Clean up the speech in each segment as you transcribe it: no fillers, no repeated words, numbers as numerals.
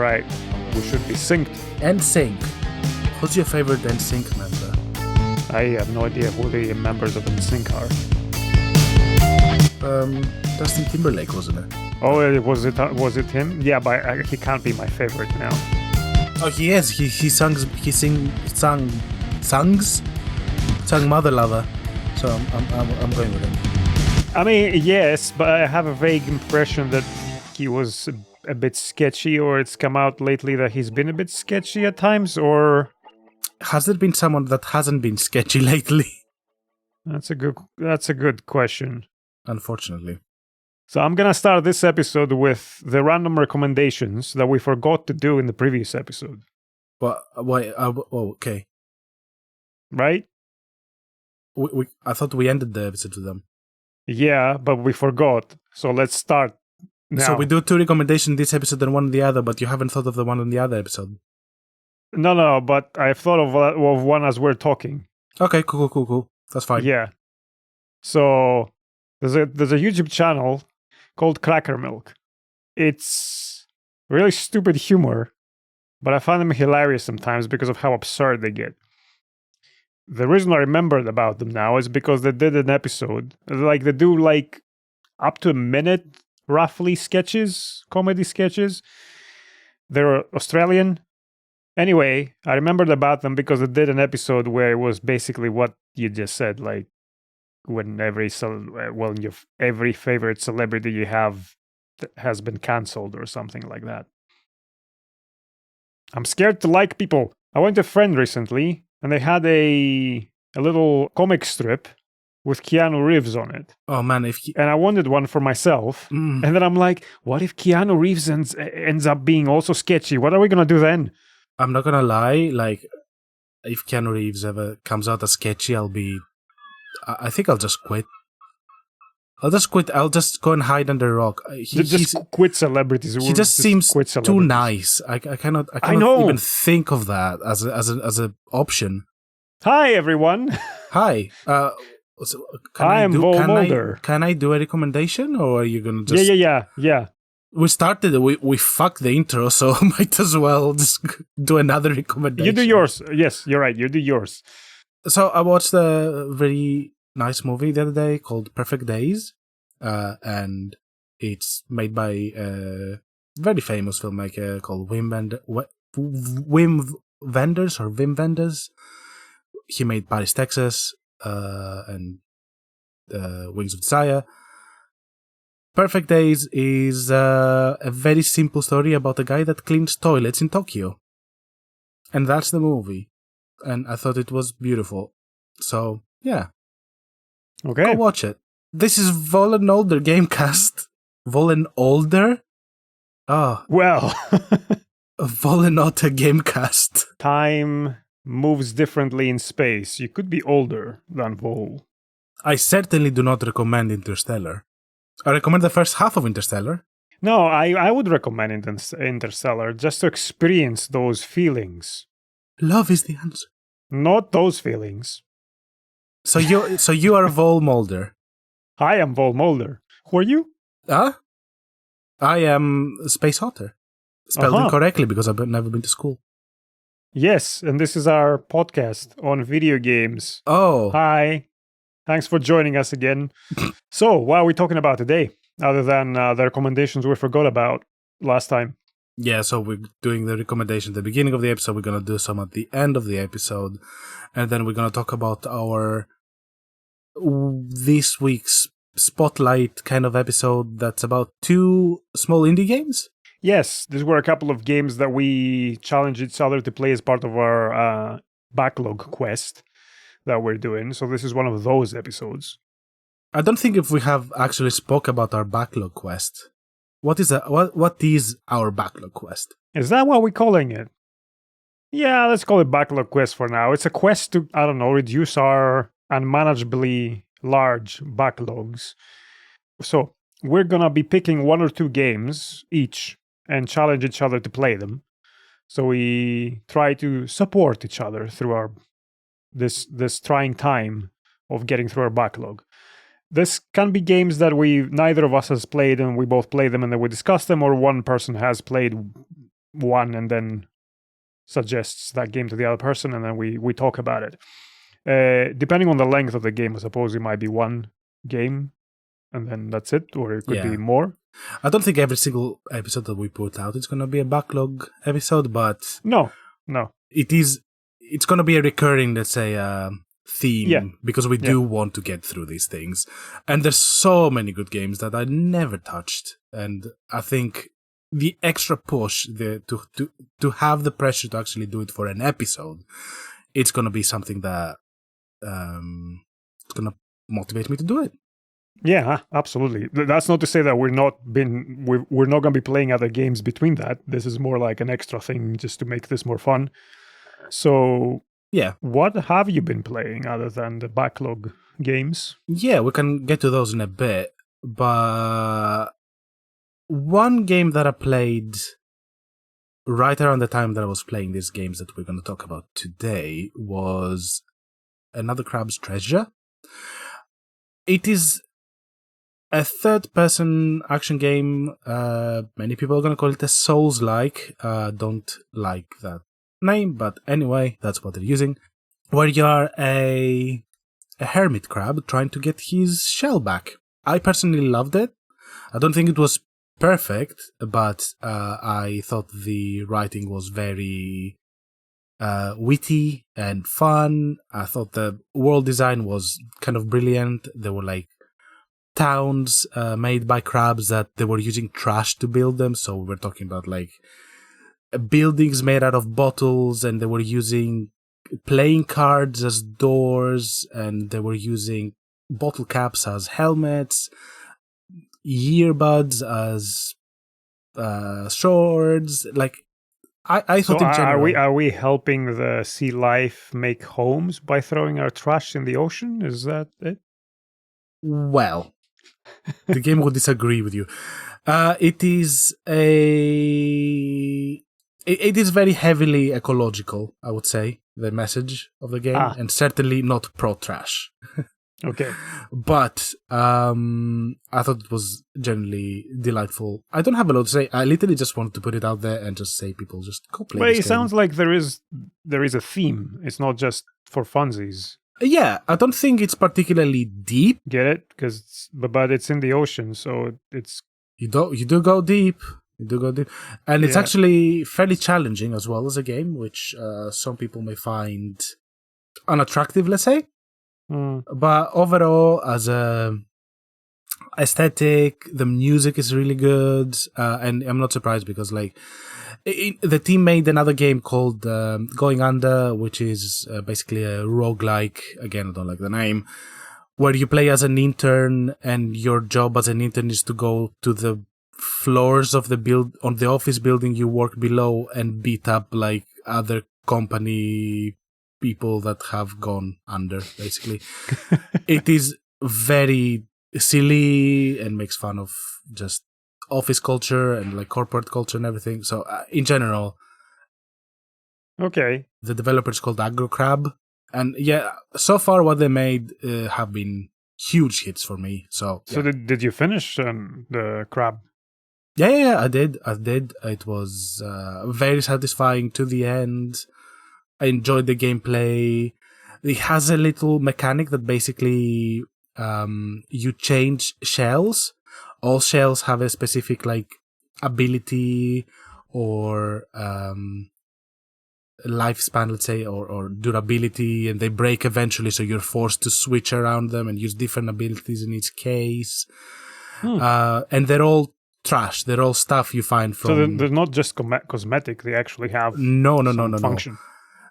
right. We should be synced. NSYNC. Who's your favorite NSYNC member? I have no idea who the members of NSYNC are. Justin Timberlake, wasn't it? Oh, was it him? Yeah, but he can't be my favorite now. Oh, he is. He sung Mother Lover. So I'm going with him. I mean, yes, but I have a vague impression that he was a bit sketchy, or it's come out lately that he's been a bit sketchy at times, or... Has there been someone that hasn't been sketchy lately? That's a good question. Unfortunately. So I'm gonna start this episode with the random recommendations that we forgot to do in the previous episode. Okay. Right? I thought we ended the episode with them. Yeah, but we forgot. So let's start now. So we do 2 recommendations this episode and 1 on the other, but you haven't thought of the one on the other episode. No, but I've thought of one as we're talking. Okay, cool. That's fine. Yeah. So there's a YouTube channel called Cracker Milk. It's really stupid humor, but I find them hilarious sometimes because of how absurd they get. The reason I remembered about them now is because they did an episode. They do up to a minute, roughly, comedy sketches. They're Australian. Anyway, I remembered about them because they did an episode where it was basically what you just said, like when every favorite celebrity you have has been cancelled or something like that. I'm scared to like people. I went to a friend recently, and they had a little comic strip with Keanu Reeves on it. Oh man, and I wanted one for myself. And then I'm like, what if Keanu Reeves ends up being also sketchy? What are we gonna do then? I'm not gonna lie, if Keanu Reeves ever comes out as sketchy, I think I'll just quit. I'll just go and hide under a rock. Just quit celebrities. He just seems too nice. I cannot even think of that as an option. Hi everyone. Hi. I am VoleMaulder. Can I do a recommendation, or are you gonna just? Yeah. We started. We fucked the intro, so might as well just do another recommendation. You do yours. Yes, you're right. You do yours. So I watched a very nice movie the other day called Perfect Days, and it's made by a very famous filmmaker called Wim Wenders. He made Paris, Texas, and Wings of Desire. Perfect Days is a very simple story about a guy that cleans toilets in Tokyo. And that's the movie. And I thought it was beautiful. So, yeah. Okay. Go watch it. This is VoleMaulder Gamecast. VoleMaulder? Oh. Well. vole&otter Gamecast. Time moves differently in space. You could be older than Vol. I certainly do not recommend Interstellar. I recommend the first half of Interstellar. No, I would recommend Interstellar just to experience those feelings. Love is the answer. Not those feelings. So you are VoleMaulder. I am VoleMaulder. Who are you? I am Space Otter. Spelled incorrectly because I've never been to school. Yes, and this is our podcast on video games. Oh. Hi. Thanks for joining us again. So, what are we talking about today, other than the recommendations we forgot about last time? Yeah, so we're doing the recommendation at the beginning of the episode. We're going to do some at the end of the episode. And then we're going to talk about this week's spotlight kind of episode that's about 2 small indie games. Yes, these were a couple of games that we challenged each other to play as part of our backlog quest that we're doing. So this is one of those episodes. I don't think if we have actually spoke about our backlog quest. What is our backlog quest? Is that what we're calling it? Yeah, let's call it backlog quest for now. It's a quest to, reduce our unmanageably large backlogs. So we're going to be picking 1 or 2 games each and challenge each other to play them. So we try to support each other through this trying time of getting through our backlog. This can be games that neither of us has played and we both play them and then we discuss them, or one person has played one and then suggests that game to the other person, and then we talk about it. Depending on the length of the game, I suppose it might be one game, and then that's it, or it could be more. I don't think every single episode that we put out is going to be a backlog episode, but no, it's going to be a recurring, let's say, theme, because we do want to get through these things. And there's so many good games that I never touched, and I think the extra push to have the pressure to actually do it for an episode, it's going to be something that it's going to motivate me to do it. Yeah, absolutely. That's not to say that we're not going to be playing other games between that. This is more like an extra thing just to make this more fun. So, what have you been playing other than the backlog games? Yeah, we can get to those in a bit. But one game that I played right around the time that I was playing these games that we're going to talk about today was Another Crab's Treasure. It is a third-person action game. Many people are going to call it a Souls-like. Don't like that name, but anyway, that's what they're using. Where you are a hermit crab trying to get his shell back. I personally loved it. I don't think it was perfect, but I thought the writing was very witty and fun. I thought the world design was kind of brilliant. There were like towns made by crabs that they were using trash to build them. So we're talking about like buildings made out of bottles, and they were using playing cards as doors, and they were using bottle caps as helmets, earbuds as swords. Like I thought in general. Are we helping the sea life make homes by throwing our trash in the ocean? Is that it? Well, the game will disagree with you. It is very heavily ecological, I would say, the message of the game, and certainly not pro-trash. Okay. But I thought it was generally delightful. I don't have a lot to say. I literally just wanted to put it out there and just say people just go play this game. Sounds like there is a theme. It's not just for funsies. Yeah, I don't think it's particularly deep. Get it? But it's in the ocean, so it's... You do go deep. And it's actually fairly challenging as well as a game, which some people may find unattractive, let's say. But overall, as a aesthetic, the music is really good, and I'm not surprised because like the team made another game called Going Under, which is basically a roguelike. Again, I don't like the name, where you play as an intern, and your job as an intern is to go to the floors of on the office building you work below and beat up like other company people that have gone under, basically. It is very silly and makes fun of just office culture and like corporate culture and everything. So in general, okay, the developer's called Agro Crab, and so far what they made have been huge hits for me. So did you finish the crab? Yeah, I did. It was very satisfying to the end. I enjoyed the gameplay. It has a little mechanic that basically you change shells. All shells have a specific like ability or lifespan, let's say, or durability, and they break eventually, so you're forced to switch around them and use different abilities in each case. And they're all trash. They're all stuff you find from... So they're not just cosmetic. They actually have no function.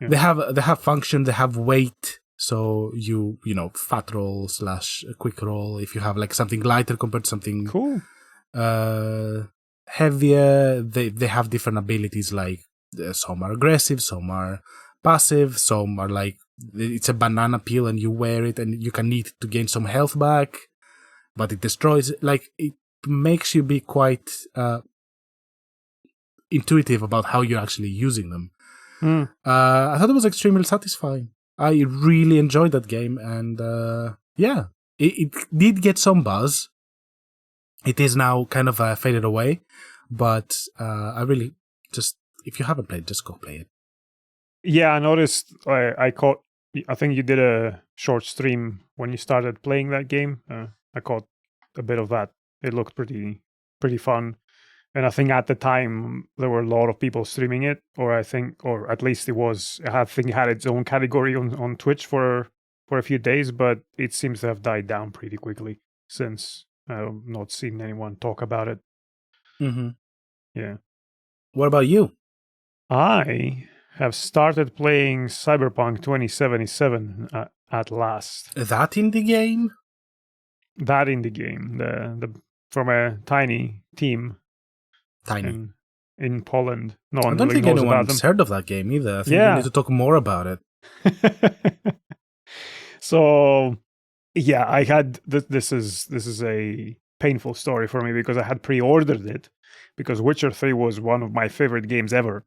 Yeah. They have function. They have weight. So you fat roll / quick roll. If you have like something lighter compared to something cool, heavier, they have different abilities. Like some are aggressive, some are passive, some are like it's a banana peel and you wear it and you can eat it to gain some health back, but it destroys. Like it makes you be quite intuitive about how you're actually using them. I thought it was extremely satisfying. I really enjoyed that game, and it did get some buzz. It is now kind of faded away, but I really just if you haven't played, just go play it. Yeah, I noticed. I caught. I think you did a short stream when you started playing that game. I caught a bit of that. It looked pretty fun, and I think at the time there were a lot of people streaming it, or at least it was. I think it had its own category on Twitch for a few days, but it seems to have died down pretty quickly since I've not seen anyone talk about it. Mm-hmm. Yeah. What about you? I have started playing Cyberpunk 2077 at last. That indie game? That indie game, the from a tiny team Tiny. in Poland. No I one don't really think knows about them. anyone's heard of that game either. I think Yeah. we need to talk more about it. So, yeah, I had this is a painful story for me because I had pre-ordered it because Witcher 3 was one of my favorite games ever.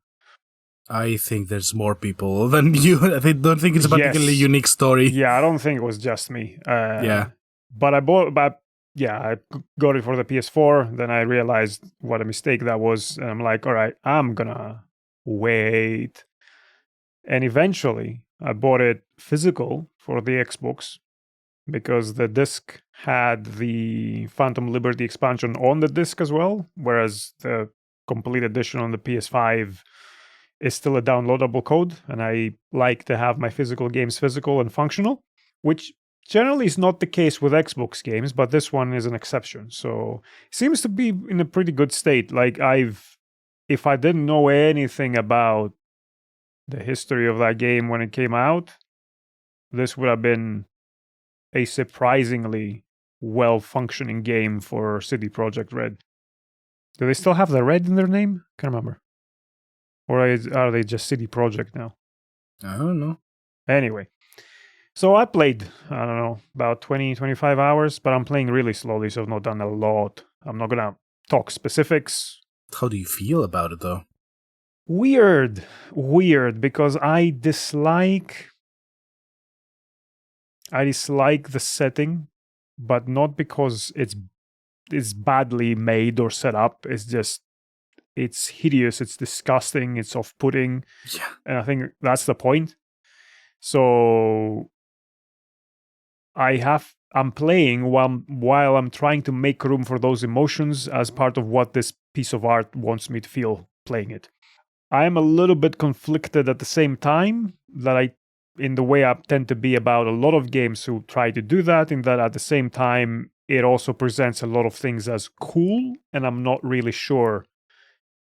I think there's more people than you. I don't think it's a particularly Yes. unique story. Yeah, I don't think it was just me. Yeah. But I got it for the PS4. Then I realized what a mistake that was. And I'm like, all right, I'm gonna wait. And eventually I bought it physical for the Xbox because the disc had the Phantom Liberty expansion on the disc as well, whereas the complete edition on the PS5 is still a downloadable code. And I like to have my physical games physical and functional, which generally is not the case with Xbox games, but this one is an exception. So it seems to be in a pretty good state. Like if I didn't know anything about the history of that game when it came out, this would have been a surprisingly well-functioning game for CD Projekt Red. Do they still have the Red in their name? Can't remember. Or are they just CD Projekt now? I don't know. Anyway, so I played, I don't know, about 20, 25 hours, but I'm playing really slowly, so I've not done a lot. I'm not going to talk specifics. How do you feel about it, though? Weird, because I dislike the setting, but not because it's badly made or set up. It's just, it's hideous, it's disgusting, it's off-putting. Yeah. And I think that's the point. So I'm playing while I'm trying to make room for those emotions as part of what this piece of art wants me to feel playing it. I am a little bit conflicted at the same time in the way I tend to be about a lot of games who try to do that, in that at the same time, it also presents a lot of things as cool, and I'm not really sure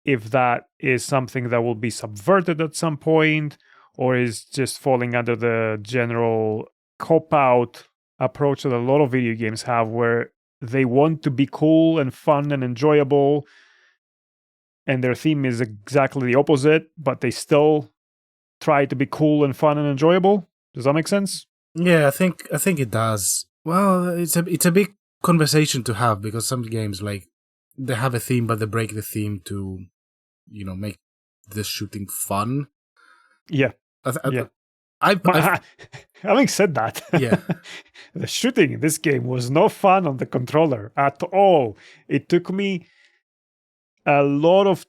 if that is something that will be subverted at some point, or is just falling under the general cop-out approach that a lot of video games have, where they want to be cool and fun and enjoyable, and their theme is exactly the opposite, but they still try to be cool and fun and enjoyable. Does that make sense? Yeah, I think it does. Well, it's a big conversation to have, because some games, like, they have a theme, but they break the theme to, make the shooting fun. Yeah. Yeah. Having said that, Yeah. the shooting in this game was no fun on the controller at all. It took me a lot of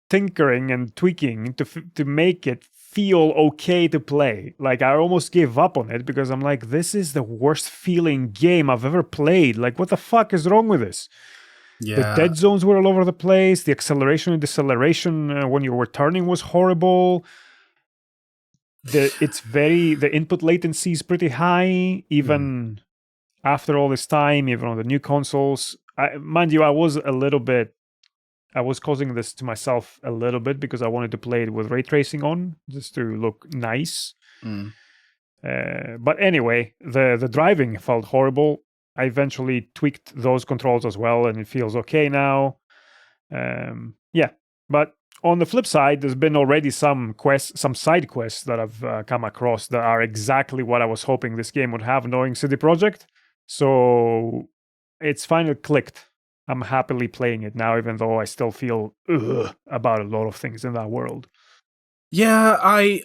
tinkering and tweaking to make it feel okay to play. Like, I almost gave up on it because I'm like, this is the worst feeling game I've ever played. Like, what the fuck is wrong with this? Yeah. The dead zones were all over the place. The acceleration and deceleration when you were turning was horrible. The input latency is pretty high, even after all this time, even on the new consoles. Mind you, I was causing this to myself a little bit because I wanted to play it with ray tracing on, just to look nice. But anyway, the driving felt horrible. I eventually tweaked those controls as well, and it feels okay now. But on the flip side, there's been already some side quests that I've come across that are exactly what I was hoping this game would have, knowing CD Projekt. So it's finally clicked. I'm happily playing it now, even though I still feel about a lot of things in that world. Yeah, I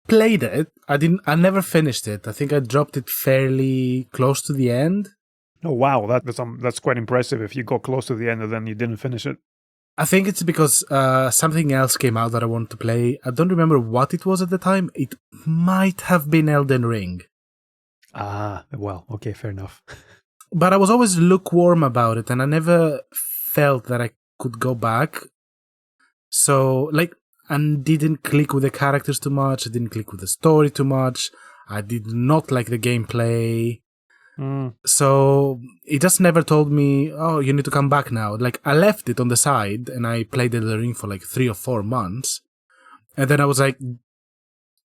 played it. I never finished it. I think I dropped it fairly close to the end. Oh wow, that's quite impressive if you got close to the end and then you didn't finish it. I think it's because something else came out that I wanted to play. I don't remember what it was at the time. It might have been Elden Ring. Ah, well, okay, fair enough. But I was always lukewarm about it, and I never felt that I could go back. So, and didn't click with the characters too much. I didn't click with the story too much. I did not like the gameplay. So it just never told me, oh, you need to come back now. Like, I left it on the side and I played Elden Ring for 3 or 4 months. And then I was like,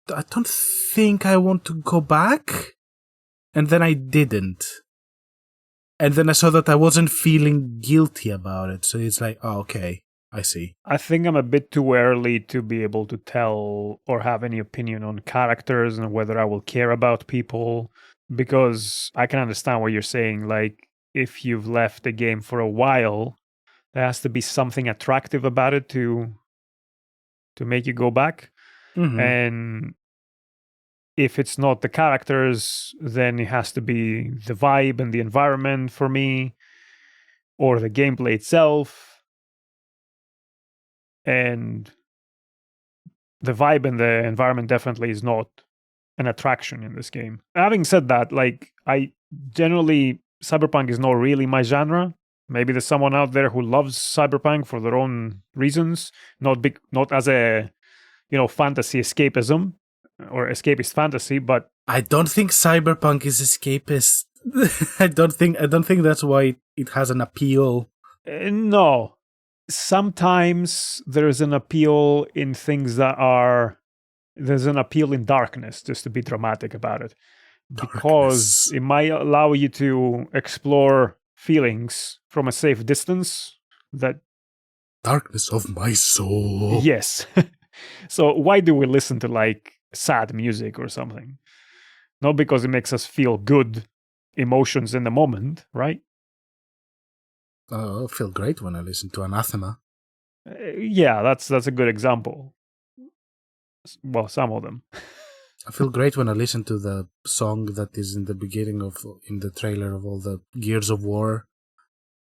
I don't think I want to go back. And then I didn't. And then I saw that I wasn't feeling guilty about it. So it's like, oh, okay, I see. I think I'm a bit too early to be able to tell or have any opinion on characters and whether I will care about people. Because I can understand what you're saying. Like, if you've left the game for a while, there has to be something attractive about it to make you go back. Mm-hmm. And if it's not the characters, then it has to be the vibe and the environment for me, or the gameplay itself. And the vibe and the environment definitely is not an attraction in this game. Having said that, I generally, cyberpunk is not really my genre. Maybe there's someone out there who loves cyberpunk for their own reasons, not as a fantasy escapism or escapist fantasy, but I don't think cyberpunk is escapist. I don't think that's why it has an appeal. No. Sometimes there's an appeal in things there's an appeal in darkness, just to be dramatic about it. Because it might allow you to explore feelings from a safe distance. That darkness of my soul. Yes. So why do we listen to sad music or something? Not because it makes us feel good emotions in the moment, right? I feel great when I listen to Anathema. Yeah, that's a good example. Well, some of them. I feel great when I listen to the song that is in the beginning in the trailer of all the Gears of War.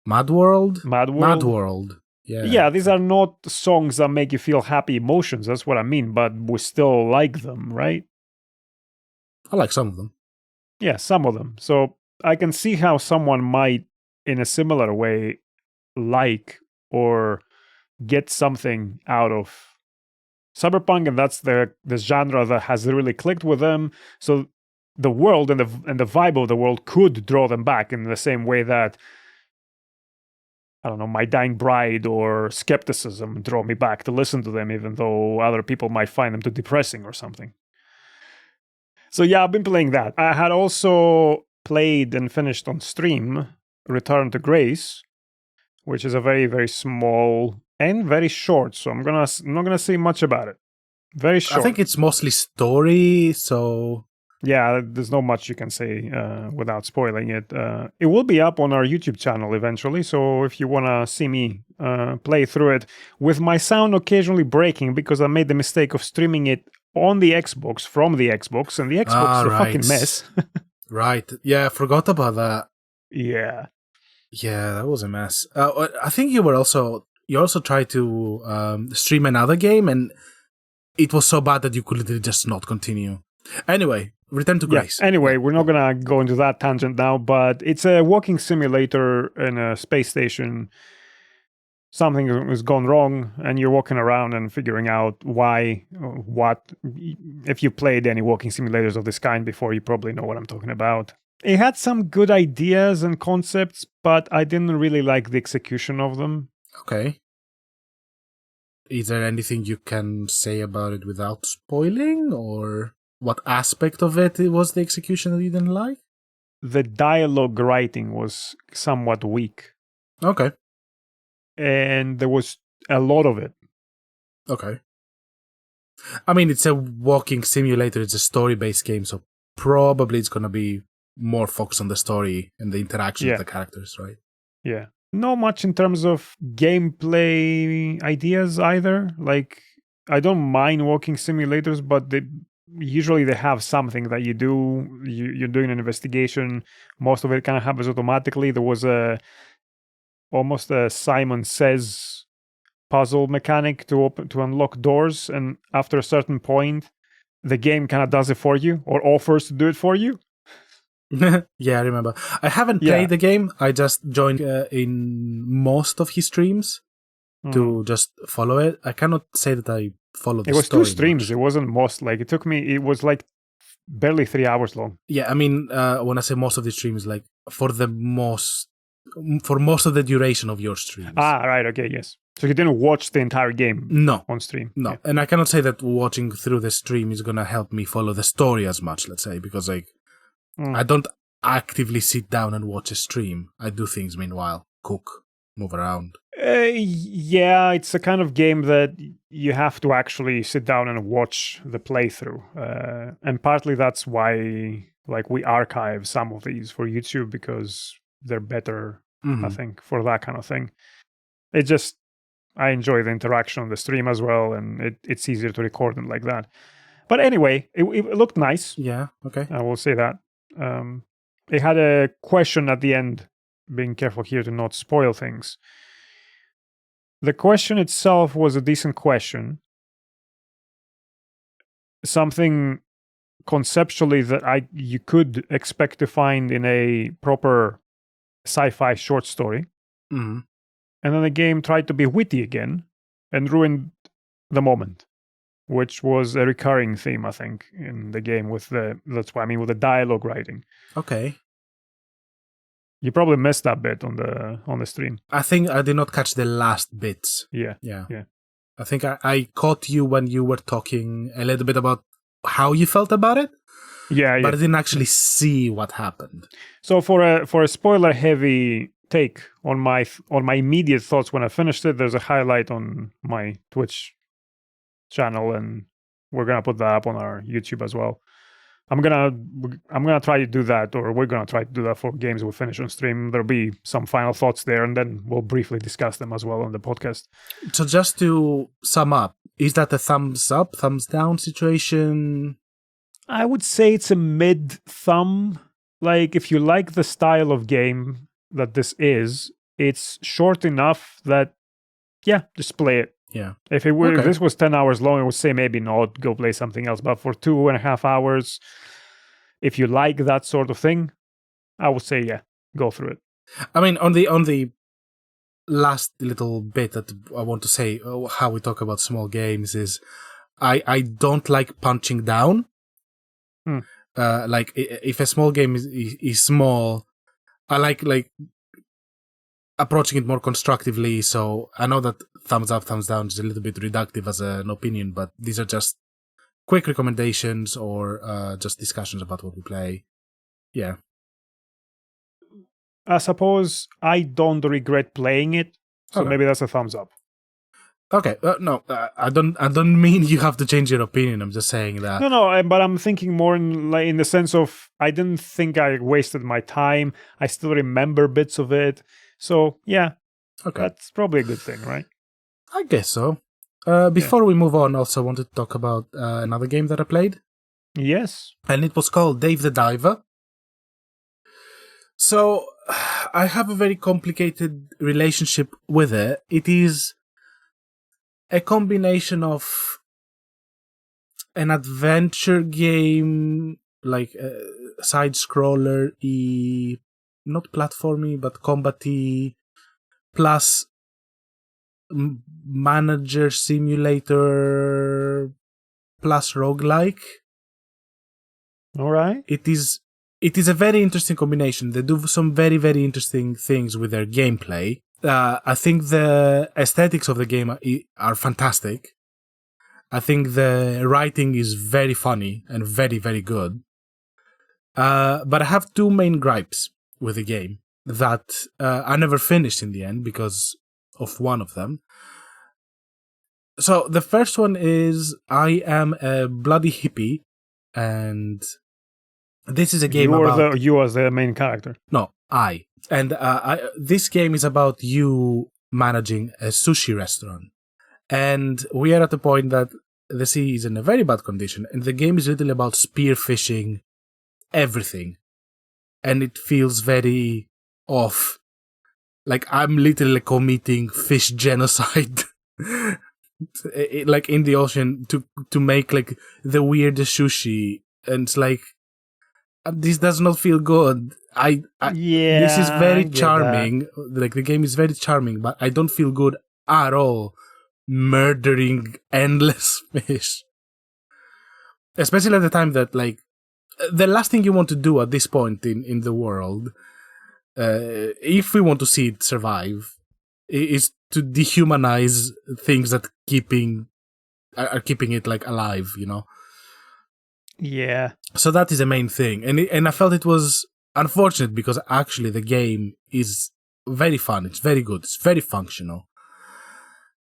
Mad World? Mad World. Yeah. Yeah, these are not songs that make you feel happy emotions. That's what I mean, but we still like them, right? I like some of them. Yeah, some of them. So I can see how someone might, in a similar way, like or get something out of cyberpunk, and that's the genre that has really clicked with them. So the world and the vibe of the world could draw them back in the same way that, I don't know, My Dying Bride or Skepticism draw me back to listen to them, even though other people might find them too depressing or something. So yeah, I've been playing that. I had also played and finished on stream Return to Grace, which is a very, very small and very short. So I'm not gonna say much about it. Very short. I think it's mostly story, so yeah, there's not much you can say without spoiling it. It will be up on our YouTube channel eventually, so if you want to see me play through it, with my sound occasionally breaking because I made the mistake of streaming it on the Xbox from the Xbox, and the Xbox is a fucking mess. Right. Yeah, I forgot about that. Yeah. Yeah, that was a mess. I think you also tried to stream another game, and it was so bad that you could literally just not continue. Anyway, Return to Grace. Yeah. Anyway, we're not going to go into that tangent now, but it's a walking simulator in a space station. Something has gone wrong, and you're walking around and figuring out why, what. If you played any walking simulators of this kind before, you probably know what I'm talking about. It had some good ideas and concepts, but I didn't really like the execution of them. Okay. Is there anything you can say about it without spoiling, or what aspect of it was the execution that you didn't like? The dialogue writing was somewhat weak. Okay. And there was a lot of it. Okay. I mean, it's a walking simulator, it's a story-based game, so probably it's going to be more focused on the story and the interaction with the characters, right? Yeah. Not much in terms of gameplay ideas either. I don't mind walking simulators, but usually they have something that you do. You're doing an investigation. Most of it kind of happens automatically. There was almost a Simon Says puzzle mechanic to unlock doors, and after a certain point, the game kind of does it for you or offers to do it for you. Yeah, I remember. I haven't played the game. I just joined in most of his streams to just follow it. I cannot say that I followed the story. It was 2 streams. Much. It wasn't most. Like, it was like barely 3 hours long. Yeah, I mean, when I say most of the streams, like for most of the duration of your streams. Ah, right. Okay, yes. So you didn't watch the entire game on stream? No. Yeah. And I cannot say that watching through the stream is going to help me follow the story as much, let's say, because like I don't actively sit down and watch a stream. I do things meanwhile. Cook, move around. Yeah, it's a kind of game that you have to actually sit down and watch the playthrough. And partly that's why like we archive some of these for YouTube, because they're better, I think, for that kind of thing. It just, I enjoy the interaction on the stream as well, and it's easier to record them like that. But anyway, it looked nice. Yeah, okay. I will say that. It had a question at the end, being careful here to not spoil things. The question itself was a decent question. Something conceptually that you could expect to find in a proper sci-fi short story. Mm-hmm. And then the game tried to be witty again and ruined the moment, which was a recurring theme, I think, in the game with the dialogue writing. Okay. You probably missed that bit on the stream. I think I did not catch the last bits. Yeah. I think I caught you when you were talking a little bit about how you felt about it. Yeah. But I didn't actually see what happened. So for a spoiler heavy take on my immediate thoughts when I finished it, there's a highlight on my Twitch channel, and we're gonna put that up on our YouTube as well. I'm gonna try to do that, or we're gonna try to do that for games we finish on stream. There'll be some final thoughts there, and then we'll briefly discuss them as well on the podcast. So just to sum up, is that a thumbs up, thumbs down situation? I would say it's a mid thumb. Like, if you like the style of game that this is, it's short enough that, yeah, just play it. Yeah. If this was 10 hours long, I would say maybe not, go play something else. But for 2.5 hours, if you like that sort of thing, I would say, yeah, go through it. I mean, on the last little bit that I want to say, how we talk about small games is, I don't like punching down. Like if a small game is small, I like approaching it more constructively. So I know that thumbs up, thumbs down is a little bit reductive as an opinion, but these are just quick recommendations or just discussions about what we play. Yeah. I suppose I don't regret playing it, so maybe that's a thumbs up. Okay, no, I don't mean you have to change your opinion. I'm just saying that. No, but I'm thinking more in the sense of I didn't think I wasted my time. I still remember bits of it. So, yeah, that's probably a good thing, right? I guess so. Before we move on, also wanted to talk about another game that I played. Yes. And it was called Dave the Diver. So, I have a very complicated relationship with it. It is a combination of an adventure game, like a side-scroller, not platformy, but combat-y, plus manager simulator, plus roguelike. All right. It is a very interesting combination. They do some very, very interesting things with their gameplay. I think the aesthetics of the game are fantastic. I think the writing is very funny and very, very good. But I have two main gripes with the game that I never finished in the end because of one of them. So the first one is I am a bloody hippie, and this is a game about... You as the main character. No, I. And this game is about you managing a sushi restaurant. And we are at the point that the sea is in a very bad condition, and the game is literally about spearfishing everything. And it feels very off. Like I'm literally committing fish genocide like in the ocean to make like the weirdest sushi, and it's like this does not feel good. This is Yeah, I very get that. charming. Like the game is very charming, but I don't feel good at all murdering endless fish. Especially at the time that like the last thing you want to do at this point in the world, if we want to see it survive, is to dehumanize things that are keeping it like alive, you know. Yeah. So that is the main thing, and I felt it was unfortunate because actually the game is very fun. It's very good. It's very functional.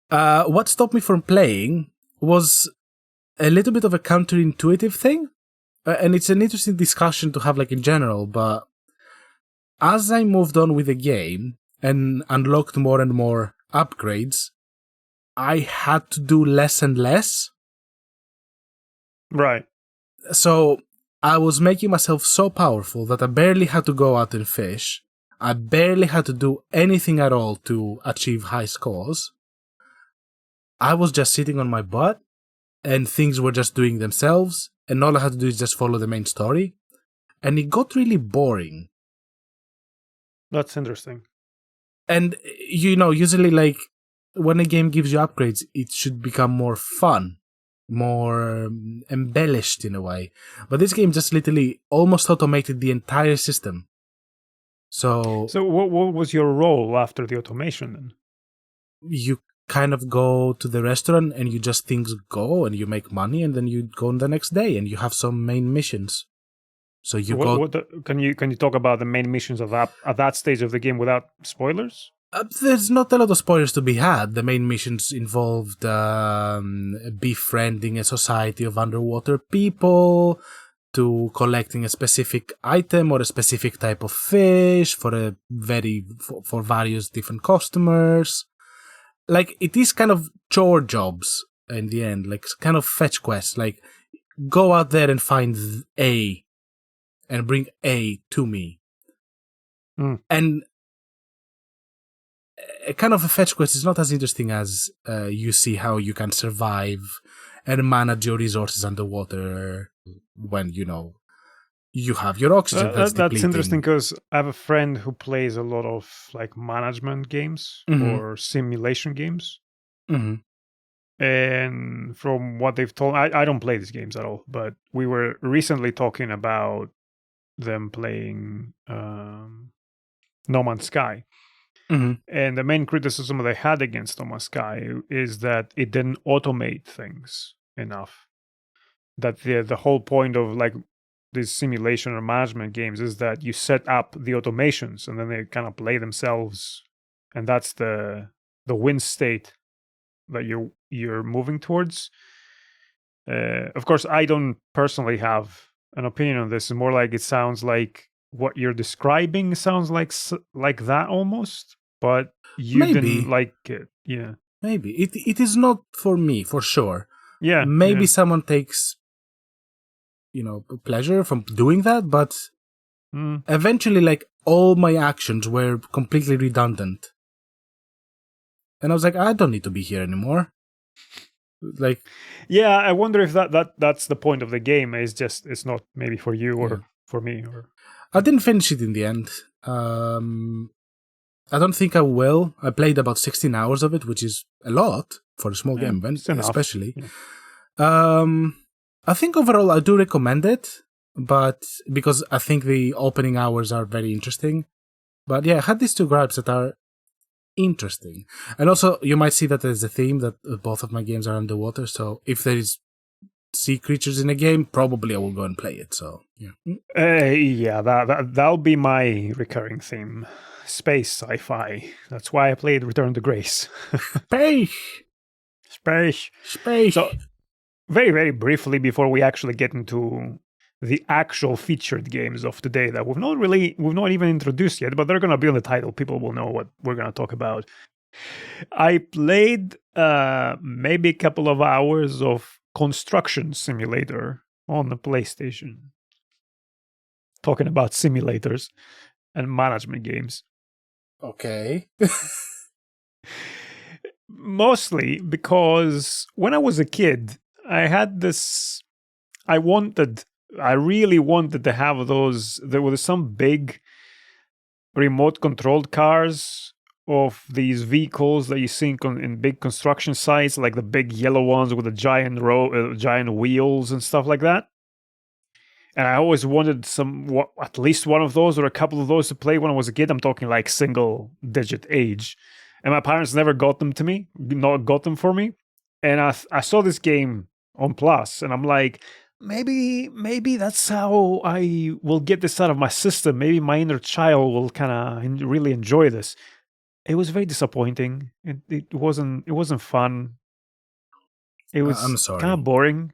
What stopped me from playing was a little bit of a counterintuitive thing, and it's an interesting discussion to have like in general. But as I moved on with the game and unlocked more and more upgrades, I had to do less and less. Right. So I was making myself so powerful that I barely had to go out and fish. I barely had to do anything at all to achieve high scores. I was just sitting on my butt and things were just doing themselves, and all I had to do is just follow the main story. And it got really boring. That's interesting. And, you know, usually, like, when a game gives you upgrades, it should become more fun, more embellished in a way. But this game just literally almost automated the entire system. So what was your role after the automation then? you kind of go to the restaurant and you just things go and you make money, and then you go on the next day and you have some main missions. So you go. Can you talk about the main missions of that stage of the game without spoilers? There's not a lot of spoilers to be had. The main missions involved befriending a society of underwater people, to collecting a specific item or a specific type of fish for various different customers. Like, it is kind of chore jobs in the end, like kind of fetch quests. Like, go out there and find A and bring A to me. And a kind of a fetch quest is not as interesting as you see how you can survive and manage your resources underwater when, you know, you have your oxygen that's depleting. That's interesting because I have a friend who plays a lot of like management games or simulation games. Mm-hmm. And from what they've told, I don't play these games at all, but we were recently talking about them playing No Man's Sky. Mm-hmm. And the main criticism they had against No Man's Sky is that it didn't automate things enough. That the whole point of like these simulation or management games is that you set up the automations and then they kind of play themselves, and that's the win state that you're moving towards. Of course, I don't personally have an opinion on this. It's more like it sounds like what you're describing sounds like that almost, but you didn't like it. Yeah, maybe it is not for me for sure. Yeah, maybe someone takes, you know, pleasure from doing that, but eventually, like, all my actions were completely redundant. And I was like, I don't need to be here anymore. Like, yeah, I wonder if that's the point of the game. Is just it's not maybe for you or for me. Or I didn't finish it in the end. I don't think I will. I played about 16 hours of it, which is a lot for a small game, especially. Yeah. I think overall I do recommend it, but because I think the opening hours are very interesting. But yeah, I had these two gripes that are interesting. And also, you might see that there's a theme that both of my games are underwater, so if there is sea creatures in a game, probably I will go and play it. So yeah, that'll be my recurring theme. Space sci-fi. That's why I played Return to Grace. Space. So, very, very briefly before we actually get into the actual featured games of today that we've not even introduced yet, but they're going to be on the title. People will know what we're going to talk about. I played maybe a couple of hours of Construction Simulator on the PlayStation. Talking about simulators and management games. Okay. Mostly because when I was a kid, I had this. I wanted. I really wanted to have those. There were some big remote controlled cars of these vehicles that you see in big construction sites, like the big yellow ones with the giant wheels and stuff like that. And I always wanted at least one of those or a couple of those to play when I was a kid. I'm talking like single digit age. And my parents never got them for me. And I saw this game on Plus, and I'm like, maybe that's how I will get this out of my system. Maybe my inner child will kind of really enjoy this. It was very disappointing. It wasn't fun. It was I'm sorry. kind of boring.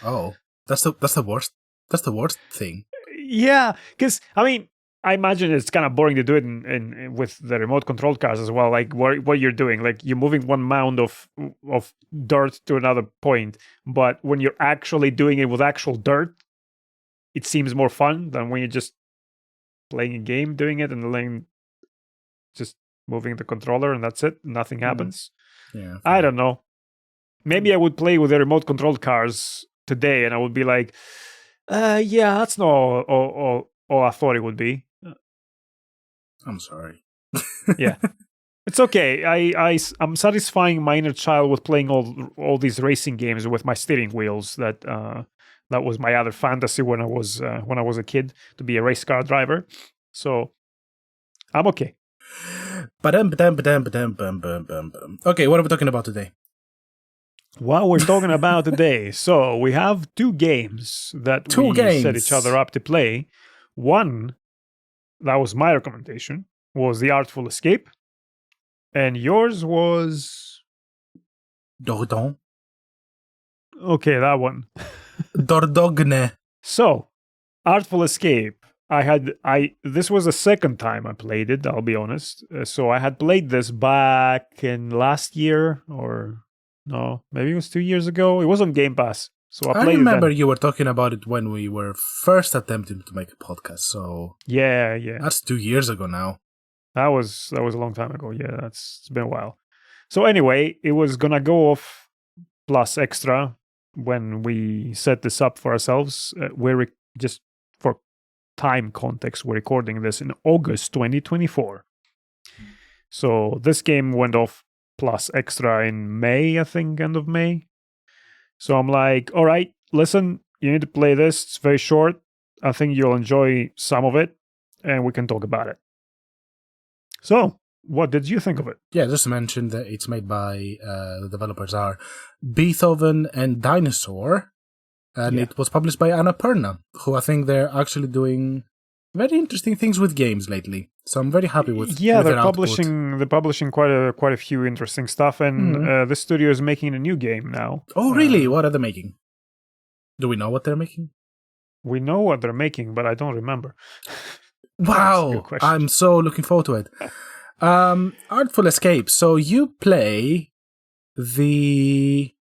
Oh, that's the worst. That's the worst thing. Yeah, because I mean, I imagine it's kind of boring to do it in with the remote controlled cars as well. Like what you're doing, like you're moving one mound of dirt to another point, but when you're actually doing it with actual dirt, it seems more fun than when you're just playing a game, doing it, and then just moving the controller, and that's it. Nothing happens. Yeah, I don't know. Maybe I would play with the remote controlled cars today, and I would be like, yeah, that's not all I thought it would be. I'm sorry. Yeah, it's okay. I'm satisfying my inner child with playing all these racing games with my steering wheels. That was my other fantasy when I was a kid, to be a race car driver. So I'm okay. Okay, what are we talking about today? What we're talking about today. So we have two games that set each other up to play. One, that was my recommendation, was the Artful Escape. And yours was... Dordon. Okay, that one. Dordogne. So, Artful Escape. This was the second time I played it, I'll be honest. So I had played this back in last year, or no, maybe it was 2 years ago. It was on Game Pass. So I remember you were talking about it when we were first attempting to make a podcast. So yeah. That's 2 years ago now. That was a long time ago. Yeah, it's been a while. So anyway, it was gonna go off Plus Extra when we set this up for ourselves. We're just for time context, we're recording this in August 2024. So this game went off Plus Extra in May, I think, end of May. So I'm like, all right, listen, you need to play this. It's very short. I think you'll enjoy some of it, and we can talk about it. So, what did you think of it? Yeah, just to mention that it's made by, the developers are Beethoven and Dinosaur, and it was published by Annapurna, who I think they're actually doing very interesting things with games lately. So I'm very happy with they're their publishing output. they're publishing quite a few interesting stuff, and the studio is making a new game now. Oh, really? What are they making? Do we know what they're making? We know what they're making, but I don't remember. Wow, I'm so looking forward to it. Artful Escape. So you play the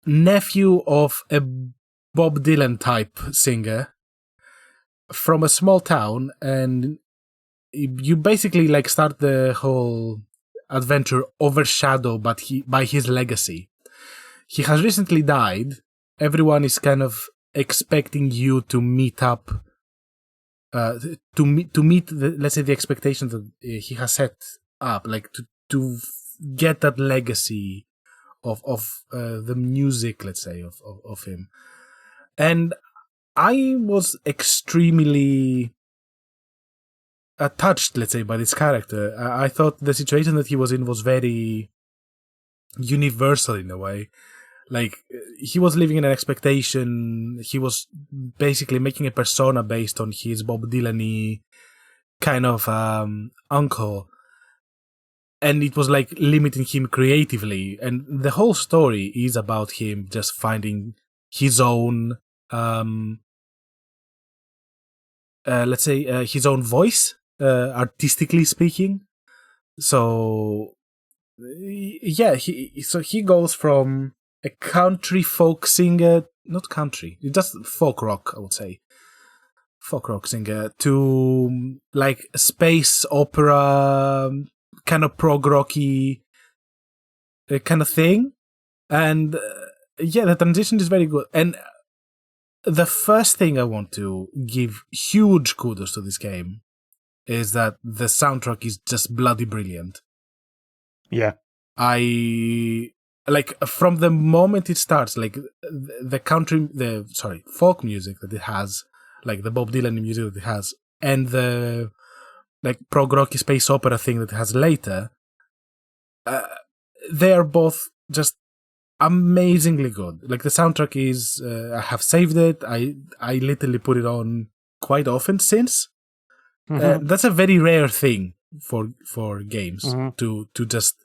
nephew of a Bob Dylan type singer from a small town, and you basically like start the whole adventure overshadowed by his legacy. He has recently died. Everyone is kind of expecting you to meet up, to meet let's say the expectations that he has set up, like to get that legacy of the music, let's say, of him. And I was extremely touched, let's say, by this character. I thought the situation that he was in was very universal in a way. Like, he was living in an expectation. He was basically making a persona based on his Bob Dylan-y kind of uncle. And it was like limiting him creatively. And the whole story is about him just finding his own, let's say, his own voice, artistically speaking. So, yeah, he goes from a country folk singer, not country, just folk rock, I would say. Folk rock singer to like space opera, kind of prog rocky kind of thing. And the transition is very good. And the first thing I want to give huge kudos to this game is that the soundtrack is just bloody brilliant. Yeah. From the moment it starts, like folk music that it has, like the Bob Dylan music that it has, and the like prog rocky space opera thing that it has later, they are both just amazingly good. Like the soundtrack is, I have saved it. I literally put it on quite often since. That's a very rare thing for games to just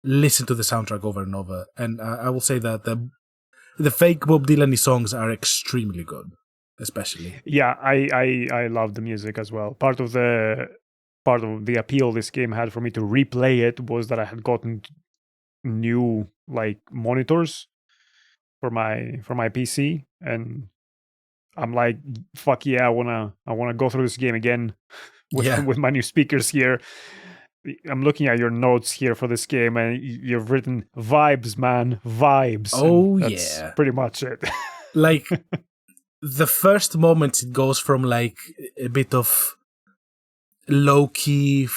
listen to the soundtrack over and over. And I will say that the fake Bob Dylan songs are extremely good, especially. Yeah, I love the music as well. Part of the appeal this game had for me to replay it was that I had gotten new like monitors for my PC, and I'm like, fuck yeah, I wanna go through this game again with my new speakers here. I'm looking at your notes here for this game, and you've written vibes, man, vibes. Oh, that's pretty much it. Like the first moments, it goes from like a bit of low-key,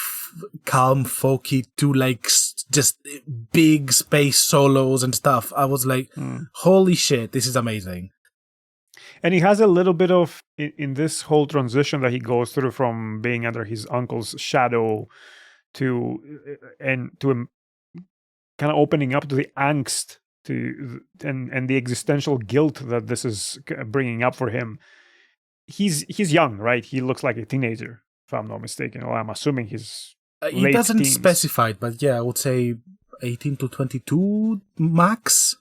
calm, folky to like just big space solos and stuff. I was like, holy shit, this is amazing. And he has a little bit of, in this whole transition that he goes through from being under his uncle's shadow to kind of opening up to the angst and the existential guilt that this is bringing up for him. He's young, right? He looks like a teenager, if I'm not mistaken. Well, I'm assuming he's he doesn't teens. specify it, but yeah, I would say 18 to 22 max.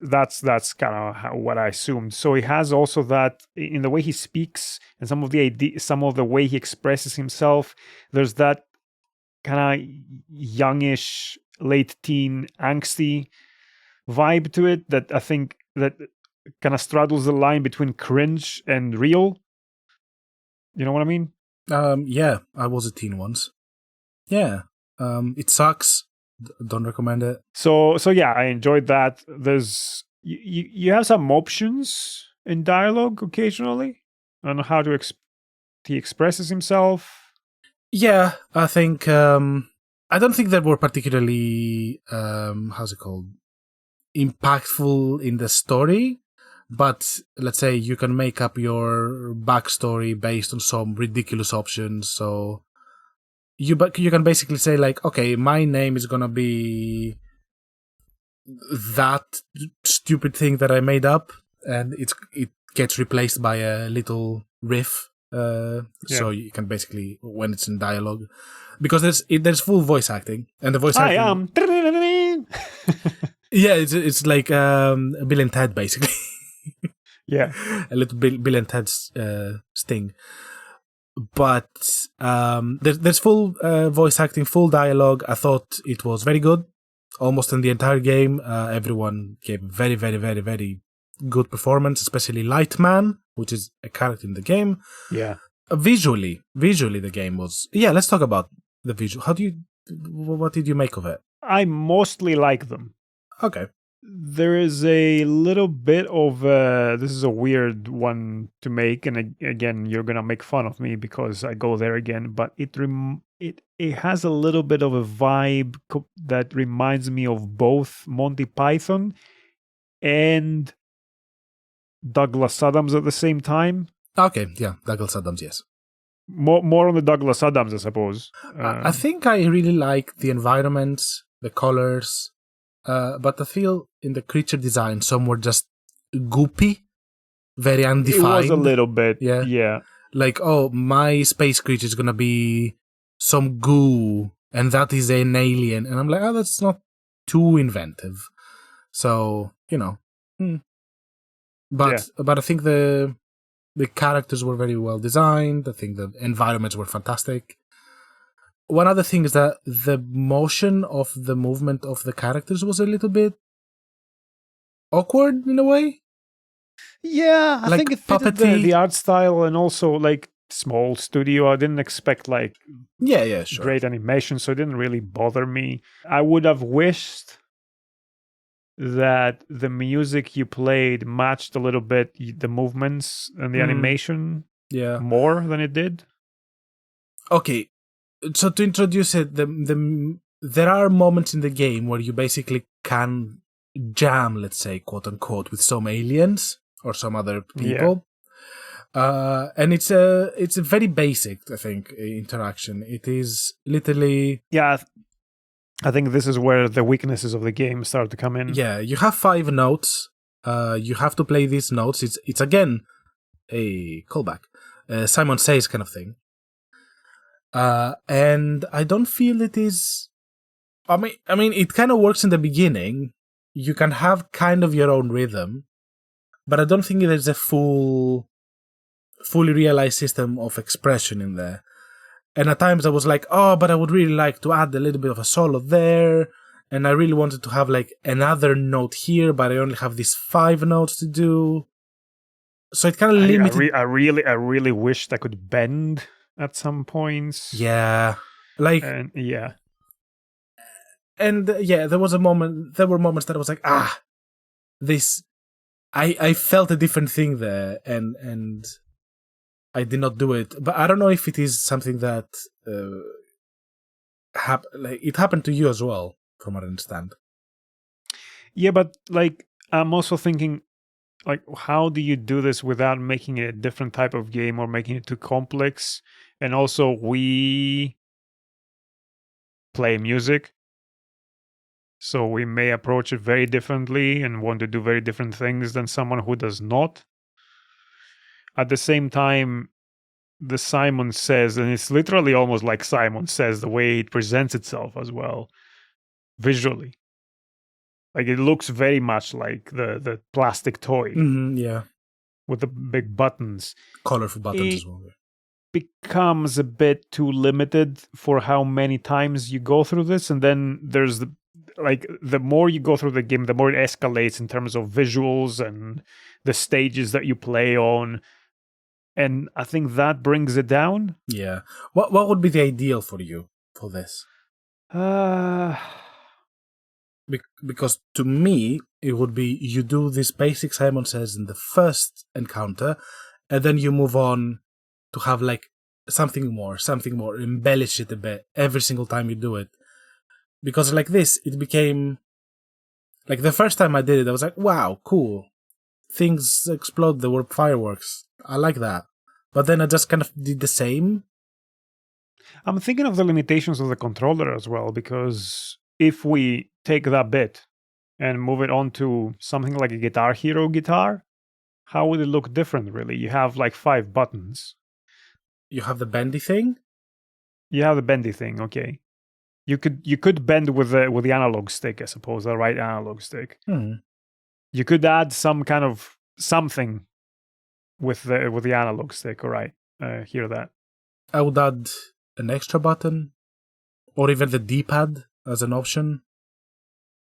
That's kind of what I assumed. So he has also that in the way he speaks and some of the way he expresses himself. There's that kind of youngish, late teen, angsty vibe to it that I think that kind of straddles the line between cringe and real. You know what I mean? Yeah, I was a teen once. Yeah, it sucks. Don't recommend it. So yeah, I enjoyed that. There's you have some options in dialogue occasionally on how to he expresses himself. Yeah, I think I don't think they were particularly how's it called, impactful in the story, but let's say you can make up your backstory based on some ridiculous options. So you can basically say like, okay, my name is gonna be that stupid thing that I made up, and it gets replaced by a little riff. So you can basically, when it's in dialogue, because there's full voice acting, and the voice acting. I am. Yeah, it's like Bill and Ted basically. Yeah, a little Bill and Ted's sting. But there's full voice acting, full dialogue. I thought it was very good. Almost in the entire game, everyone gave very, very, very, very good performance, especially Lightman, which is a character in the game. Yeah. Visually, the game was... Yeah, let's talk about the visual. What did you make of it? I mostly like them. Okay. There is a little bit of this is a weird one to make, and again, you're gonna make fun of me because I go there again. But it has a little bit of a vibe that reminds me of both Monty Python and Douglas Adams at the same time. Okay, yeah, Douglas Adams, yes. More on the Douglas Adams, I suppose. I think I really like the environments, the colors. But I feel in the creature design, some were just goopy, very undefined. It was a little bit, yeah. Like, oh, my space creature is gonna be some goo, and that is an alien. And I'm like, oh, that's not too inventive. So, But I think the characters were very well designed. I think the environments were fantastic. One other thing is that the motion of the movement of the characters was a little bit awkward in a way. Yeah, I think it fitted the art style, and also like small studio. I didn't expect like sure, great animation, so it didn't really bother me. I would have wished that the music you played matched a little bit the movements and the animation Yeah. more than it did. Okay, so to introduce it, there are moments in the game where you basically can jam, let's say, quote unquote, with some aliens or some other people. And it's a very basic, I think, interaction. It is literally... Yeah, I think this is where the weaknesses of the game start to come in. Yeah, you have 5 notes. You have to play these notes. It's again a callback, Simon Says kind of thing. And I don't feel it is. I mean, it kind of works in the beginning. You can have kind of your own rhythm, but I don't think there's a fully realized system of expression in there. And at times I was like, oh, but I would really like to add a little bit of a solo there. And I really wanted to have like another note here, but I only have these 5 notes to do. So it kind of limited. I really wished I could bend at some points. Yeah. Like. And yeah. And yeah, there were moments that I was like, this. I felt a different thing there, and I did not do it. But I don't know if it is something that it happened to you as well, from what I understand. Yeah, but like I'm also thinking, like, how do you do this without making it a different type of game or making it too complex? And also, we play music, so we may approach it very differently and want to do very different things than someone who does not. At the same time, the Simon Says, and it's literally almost like Simon Says, the way it presents itself as well, visually. Like, it looks very much like the plastic toy. Yeah. With the big buttons. Colorful buttons as well. Becomes a bit too limited for how many times you go through this. And then there's the more you go through the game, the more it escalates in terms of visuals and the stages that you play on. And I think that brings it down. Yeah. What would be the ideal for you for this? Because to me, it would be you do this basic Simon Says in the first encounter, and then you move on to have like something more, embellish it a bit every single time you do it. Because like this, it became like the first time I did it, I was like, wow, cool. Things explode, there were fireworks. I like that. But then I just kind of did the same. I'm thinking of the limitations of the controller as well, because if we take that bit and move it on to something like a Guitar Hero guitar, how would it look different, really? You have like 5 buttons. You have the bendy thing? You have the bendy thing, okay. You could bend with the analog stick, I suppose, the right analog stick. You could add some kind of something with the analog stick, all right. Hear that. I would add an extra button, or even the D-pad as an option.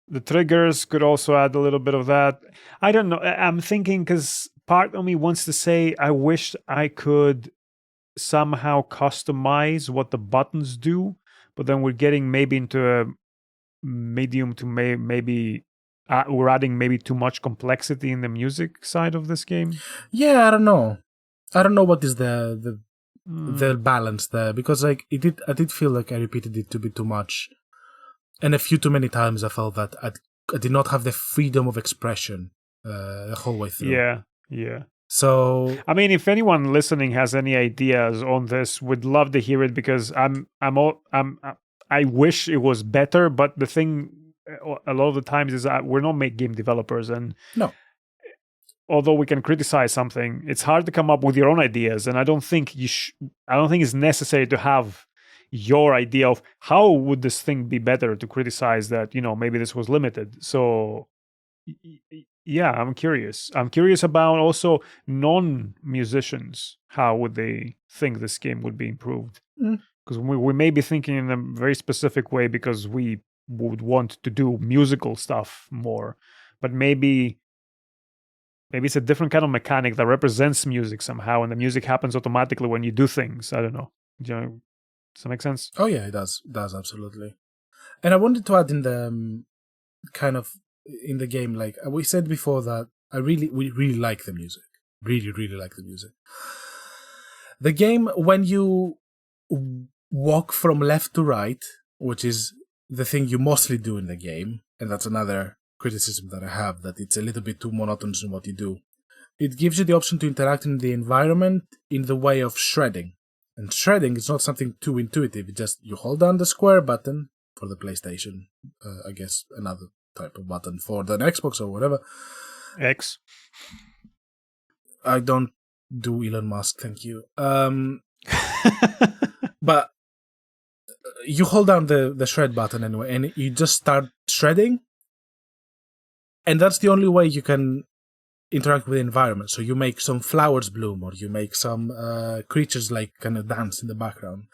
The triggers could also add a little bit of that. I don't know. I'm thinking because part of me wants to say I wish I could somehow customize what the buttons do, but then we're getting maybe into a medium to maybe we're adding maybe too much complexity in the music side of this game. Yeah, I don't know. I don't know what is the balance there, because like I did feel like I repeated it to be too much. And a few too many times I felt that I did not have the freedom of expression the whole way through. Yeah. So I mean, if anyone listening has any ideas on this, would love to hear it, because I wish it was better. But the thing, a lot of the times, is that we're not game developers, and no. Although we can criticize something, it's hard to come up with your own ideas, and I don't think I don't think it's necessary to have your idea of how would this thing be better to criticize that, maybe this was limited. So yeah, I'm curious about also non-musicians, how would they think this game would be improved, because we may be thinking in a very specific way because we would want to do musical stuff more, but maybe it's a different kind of mechanic that represents music somehow, and the music happens automatically when you do things. I don't know. Does that make sense? Oh yeah, it does. It does, absolutely. And I wanted to add in the kind of in the game. Like we said before, that we really like the music. Really, really like the music. The game, when you walk from left to right, which is the thing you mostly do in the game, and that's another criticism that I have, that it's a little bit too monotonous in what you do. It gives you the option to interact in the environment in the way of shredding. And shredding is not something too intuitive. It's just you hold down the square button for the PlayStation, I guess another type of button for the Xbox or whatever. X. I don't do Elon Musk, thank you. But you hold down the shred button anyway, and you just start shredding. And that's the only way you can interact with the environment. So you make some flowers bloom, or you make some creatures like kind of dance in the background.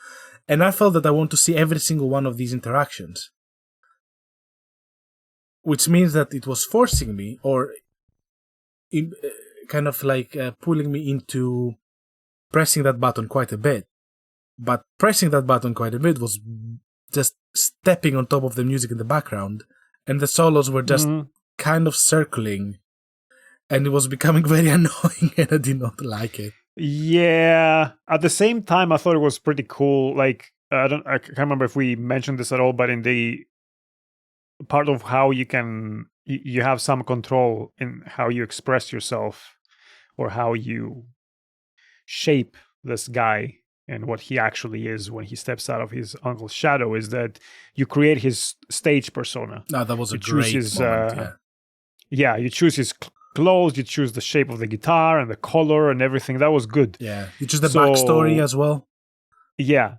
And I felt that I want to see every single one of these interactions. Which means that it was forcing me, or kind of like pulling me into pressing that button quite a bit. But pressing that button quite a bit was just stepping on top of the music in the background. And the solos were just kind of circling. And it was becoming very annoying, and I did not like it. Yeah. At the same time, I thought it was pretty cool. Like, I can't remember if we mentioned this at all, but in the part of how you have some control in how you express yourself, or how you shape this guy and what he actually is when he steps out of his uncle's shadow, is that you create his stage persona. No, that was a great moment, yeah, you choose his clothes, you choose the shape of the guitar and the color and everything. That was good. Yeah, you choose the backstory as well. Yeah.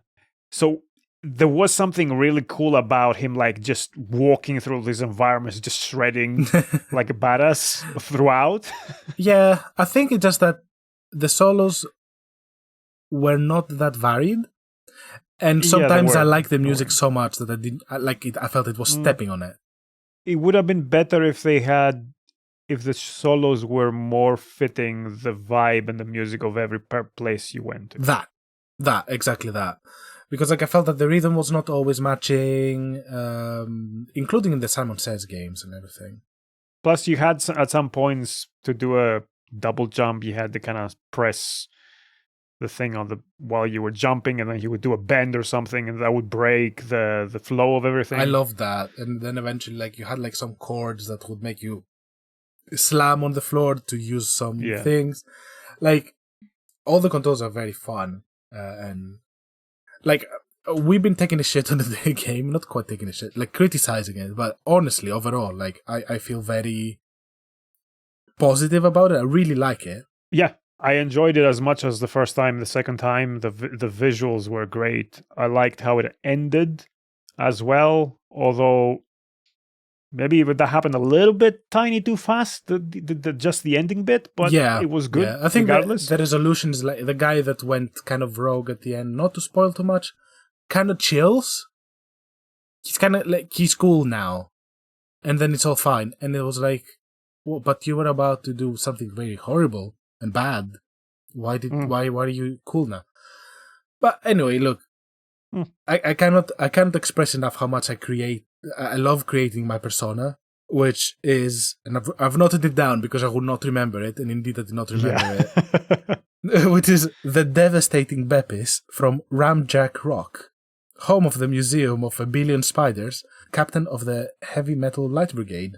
So there was something really cool about him, like just walking through these environments, just shredding like a badass throughout. Yeah, I think it's just that the solos were not that varied, and sometimes I like the music so much that I didn't like it. I felt it was stepping on it. It would have been better if the solos were more fitting the vibe and the music of every place you went to. Exactly that. Because like I felt that the rhythm was not always matching, including in the Simon Says games and everything. Plus, you had at some points to do a double jump. You had to kind of press the thing while you were jumping, and then you would do a bend or something, and that would break the flow of everything. I loved that. And then eventually, like, you had like some chords that would make you slam on the floor to use some things. Like, all the controls are very fun, and like, we've been taking a shit on the game, not quite taking a shit, like criticizing it, but honestly, overall, like, I feel very positive about it. I really like it. Yeah, I enjoyed it as much as the first time. The second time, the visuals were great. I liked how it ended as well, although maybe that happened a little bit tiny too fast, just the ending bit, but it was good. Yeah. I think the resolution is like the guy that went kind of rogue at the end, not to spoil too much, kind of chills. He's kind of like, he's cool now. And then it's all fine. And it was like, well, but you were about to do something very horrible and bad. Why are you cool now? But anyway, look, I cannot express enough how much I love creating my persona, which is, and I've noted it down because I would not remember it, and indeed I did not remember it, which is the devastating Beppis from Ramjack Rock, home of the Museum of a Billion Spiders, captain of the Heavy Metal Light Brigade.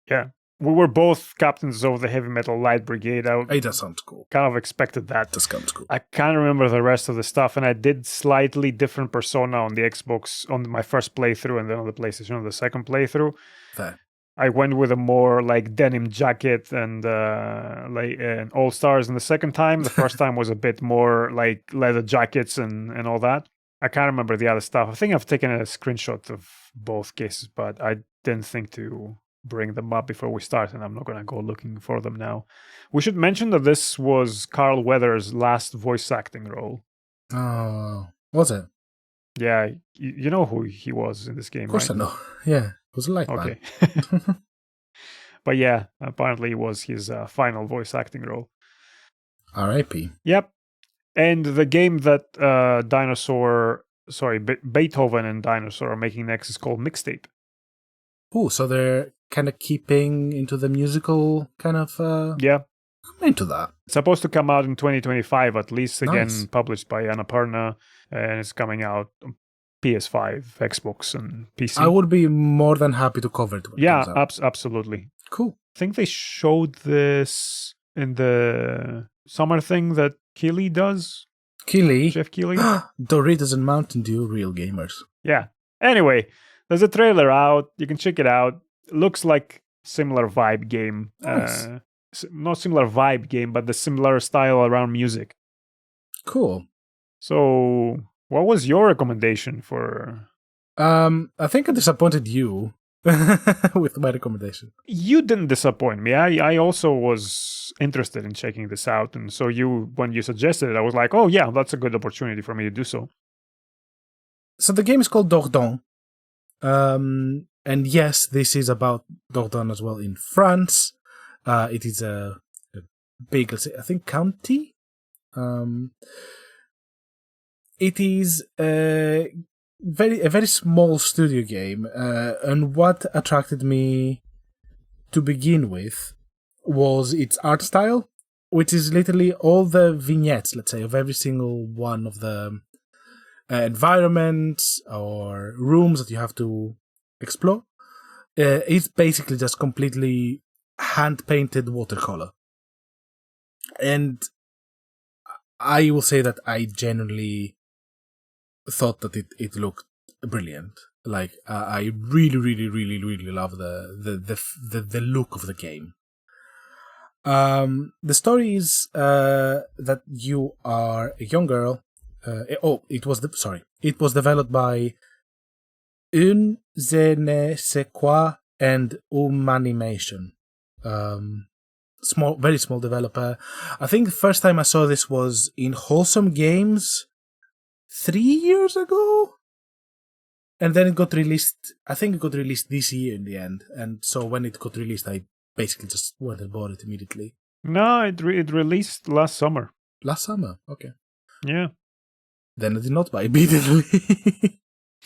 Yeah. We were both captains of the Heavy Metal Light Brigade. That sounds cool. Kind of expected that. That sounds cool. I can't remember the rest of the stuff, and I did slightly different persona on the Xbox on my first playthrough, and then on the PlayStation on the second playthrough. Fair. I went with a more like denim jacket and like an All Stars in the second time. The first time was a bit more like leather jackets and all that. I can't remember the other stuff. I think I've taken a screenshot of both cases, but I didn't think to bring them up before we start, and I'm not going to go looking for them now. We should mention that this was Carl Weathers' last voice acting role. Oh, was it? Yeah, you know who he was in this game, right? Of course I know. Yeah, it was like okay. But yeah, apparently it was his final voice acting role. R.I.P. Yep. And the game that Beethoven and Dinosaur are making next is called Mixtape. Oh, so they're kind of keeping into the musical kind of. Yeah. I'm into that. It's supposed to come out in 2025, at least, again, Nice. published by Annapurna, and it's coming out on PS5, Xbox, and PC. I would be more than happy to cover it when it comes out. Absolutely. Cool. I think they showed this in the summer thing that Keighley does. Keighley. Jeff Keighley. Doritos and Mountain Dew, real gamers. Yeah. Anyway, there's a trailer out. You can check it out. Looks like similar vibe game. Nice. Not similar vibe game, but the similar style around music. Cool. So, what was your recommendation for? I think I disappointed you with my recommendation. You didn't disappoint me. I also was interested in checking this out, and so when you suggested it, I was like, oh yeah, that's a good opportunity for me to do so. So the game is called Dordogne. And yes, this is about Dordogne as well in France. It is a big, let's say, I think, county. It is a very small studio game, and what attracted me to begin with was its art style, which is literally all the vignettes, let's say, of every single one of the environments or rooms that you have to explore. It's basically just completely hand-painted watercolor. And I will say that I genuinely thought that it looked brilliant. Like, I really love the look of the game. The story is that you are a young girl. It was developed by Un Je ne sais quoi and Animation. Very small developer. I think the first time I saw this was in Wholesome Games 3 years ago, and then it got released. I think it got released this year in the end, and so when it got released, I basically just went and bought it immediately. No, it released last summer. Last summer, okay. Yeah. Then I did not buy immediately.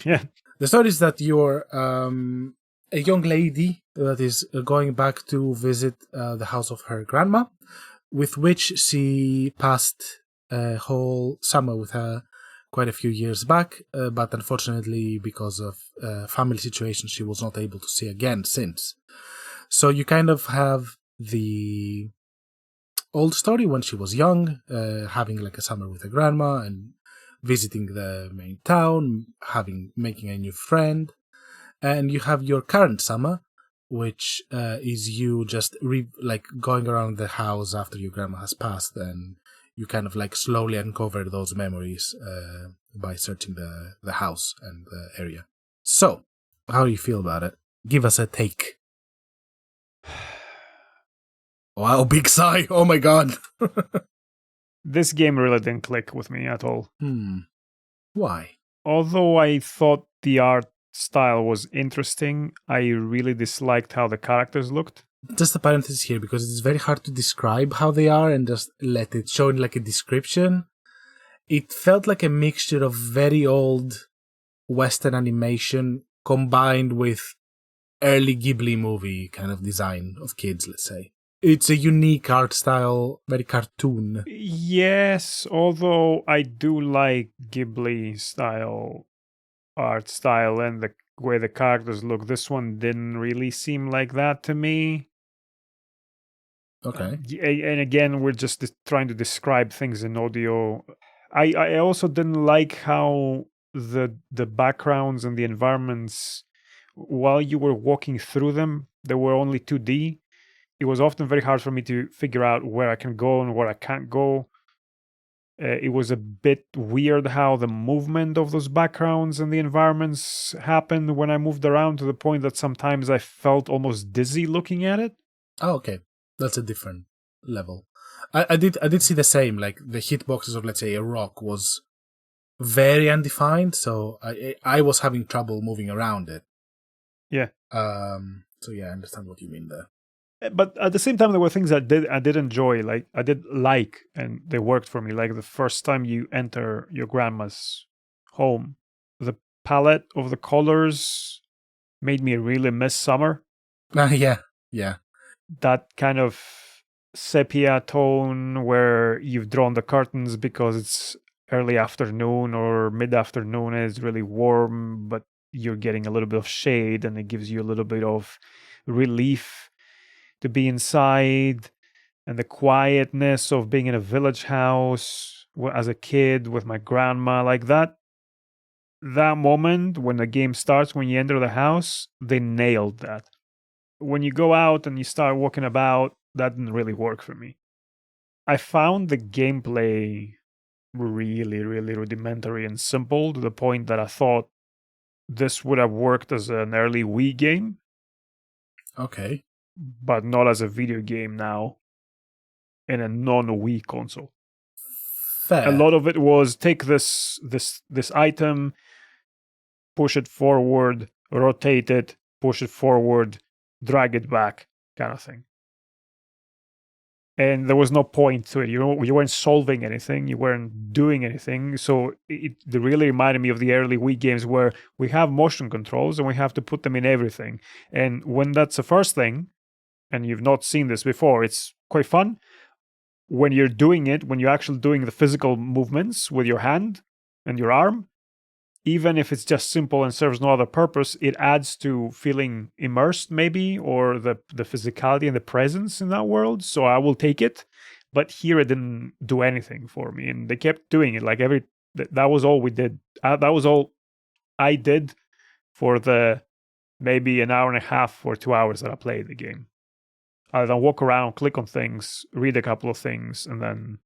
Yeah. The story is that you're a young lady that is going back to visit the house of her grandma, with which she passed a whole summer with her quite a few years back, but unfortunately, because of family situation, she was not able to see again since. So you kind of have the old story when she was young, having like a summer with her grandma and visiting the main town, making a new friend. And you have your current summer, which is you just going around the house after your grandma has passed, and you kind of like slowly uncover those memories by searching the house and the area. So, how do you feel about it? Give us a take. Wow, big sigh. Oh my god. This game really didn't click with me at all. Why? Although I thought the art style was interesting, I really disliked how the characters looked. Just a parenthesis here, because it's very hard to describe how they are and just let it show in like a description. It felt like a mixture of very old Western animation combined with early Ghibli movie kind of design of kids, let's say. It's a unique art style, very cartoon. Yes, although I do like Ghibli style art style and the way the characters look. This one didn't really seem like that to me. Okay. And again, we're just trying to describe things in audio. I also didn't like how the backgrounds and the environments, while you were walking through them, they were only 2D. It was often very hard for me to figure out where I can go and where I can't go. It was a bit weird how the movement of those backgrounds and the environments happened when I moved around, to the point that sometimes I felt almost dizzy looking at it. Oh, okay. That's a different level. I did see the same, like the hitboxes of, let's say, a rock was very undefined, so I was having trouble moving around it. Yeah. So yeah, I understand what you mean there. But at the same time, there were things I did enjoy, like I did like, and they worked for me. Like the first time you enter your grandma's home, the palette of the colors made me really miss summer. Yeah. That kind of sepia tone where you've drawn the curtains because it's early afternoon or mid-afternoon and it's really warm, but you're getting a little bit of shade and it gives you a little bit of relief to be inside, and the quietness of being in a village house as a kid with my grandma, like that moment when the game starts, when you enter the house, they nailed that. When you go out and you start walking about, that didn't really work for me. I found the gameplay really, really rudimentary and simple, to the point that I thought this would have worked as an early Wii game, Okay. but not as a video game now in a non-Wii console. Fair. A lot of it was take this item, push it forward, rotate it, push it forward, drag it back, kind of thing. And there was no point to it. You weren't solving anything. You weren't doing anything. So it really reminded me of the early Wii games where we have motion controls and we have to put them in everything. And when that's the first thing, and you've not seen this before, it's quite fun. When you're doing it, when you're actually doing the physical movements with your hand and your arm, even if it's just simple and serves no other purpose, it adds to feeling immersed, maybe, or the physicality and the presence in that world. So I will take it. But here it didn't do anything for me, and they kept doing it. Like that was all we did. That was all I did for the maybe an hour and a half or 2 hours that I played the game. Other than walk around, click on things, read a couple of things, and then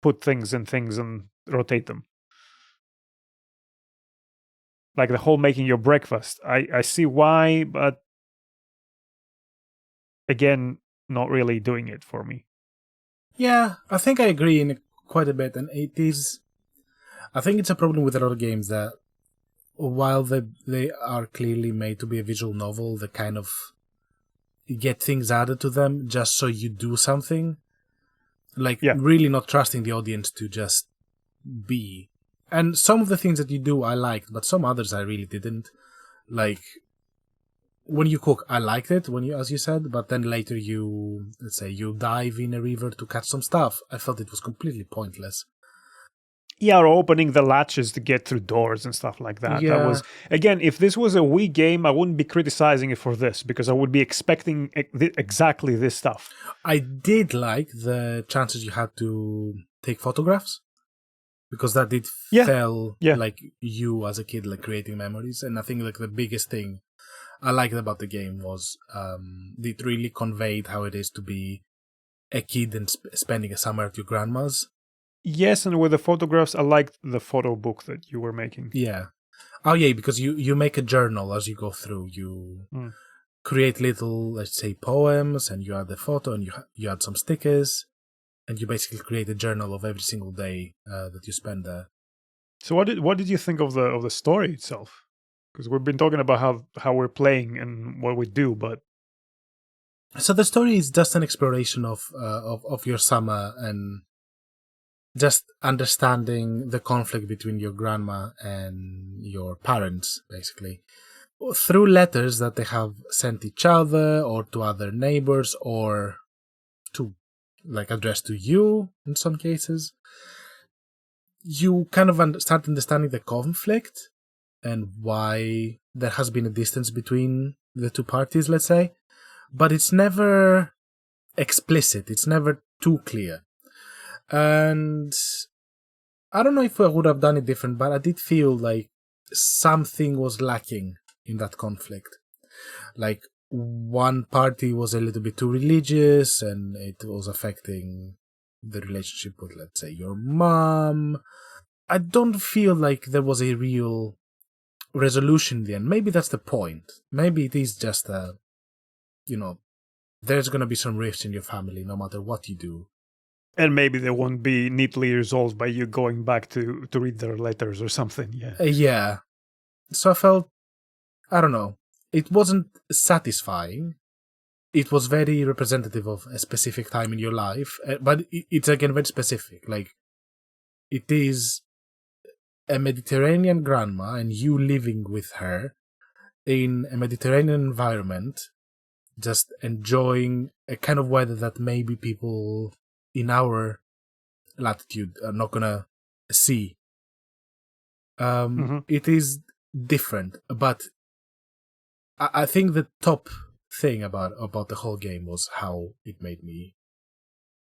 put things in things and rotate them. Like the whole making your breakfast. I see why, but again, not really doing it for me. Yeah, I think I agree in quite a bit, and it is. I think it's a problem with a lot of games that, while they are clearly made to be a visual novel, they kind of get things added to them just so you do something. Like, really not trusting the audience to just be. And some of the things that you do I liked, but some others I really didn't. Like, when you cook, I liked it, as you said, but then later let's say you dive in a river to catch some stuff. I felt it was completely pointless. Yeah, or opening the latches to get through doors and stuff like that. Yeah. That was, again, if this was a Wii game, I wouldn't be criticizing it for this, because I would be expecting exactly this stuff. I did like the chances you had to take photographs, because that did feel like you as a kid, like creating memories. And I think like the biggest thing I liked about the game was it really conveyed how it is to be a kid and spending a summer at your grandma's. Yes, and with the photographs, I liked the photo book that you were making. Yeah. Oh, yeah, because you make a journal as you go through. You create little, let's say, poems, and you add the photo, and you add some stickers, and you basically create a journal of every single day that you spend there. So what did you think of the story itself? Because we've been talking about how we're playing and what we do, but so the story is just an exploration of your summer and just understanding the conflict between your grandma and your parents, basically, through letters that they have sent each other or to other neighbors or to, like, addressed to you in some cases. You kind of start understanding the conflict and why there has been a distance between the two parties, let's say. But it's never explicit. It's never too clear. And I don't know if I would have done it different, but I did feel like something was lacking in that conflict. Like, one party was a little bit too religious and it was affecting the relationship with, let's say, your mom. I don't feel like there was a real resolution in the end. Maybe that's the point. Maybe it is just there's going to be some rifts in your family no matter what you do. And maybe they won't be neatly resolved by you going back to read their letters or something, yeah. So I felt, I don't know, it wasn't satisfying. It was very representative of a specific time in your life, but it's again very specific. Like, it is a Mediterranean grandma and you living with her, in a Mediterranean environment, just enjoying a kind of weather that maybe people in our latitude are not gonna see. It is different, but I think the top thing about the whole game was how it made me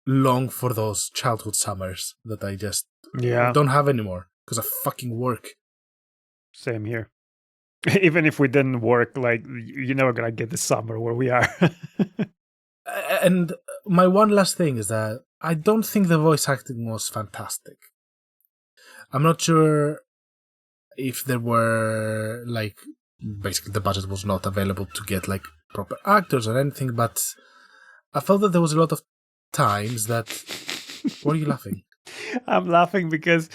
long for those childhood summers that I just don't have anymore because I fucking work. Same here. Even if we didn't work, like, you're never gonna get the summer where we are. And my one last thing is that I don't think the voice acting was fantastic. I'm not sure if there were, like, basically the budget was not available to get, like, proper actors or anything, but I felt that there was a lot of times that... What are you laughing? I'm laughing because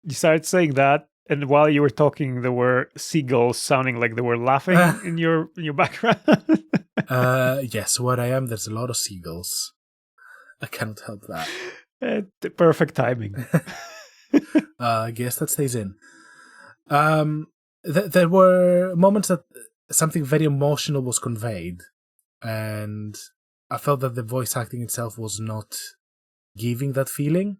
you started saying that, and while you were talking, there were seagulls sounding like they were laughing in your background. Yes, where I am, there's a lot of seagulls. I cannot help that. Perfect timing. I guess that stays in. There were moments that something very emotional was conveyed, and I felt that the voice acting itself was not giving that feeling.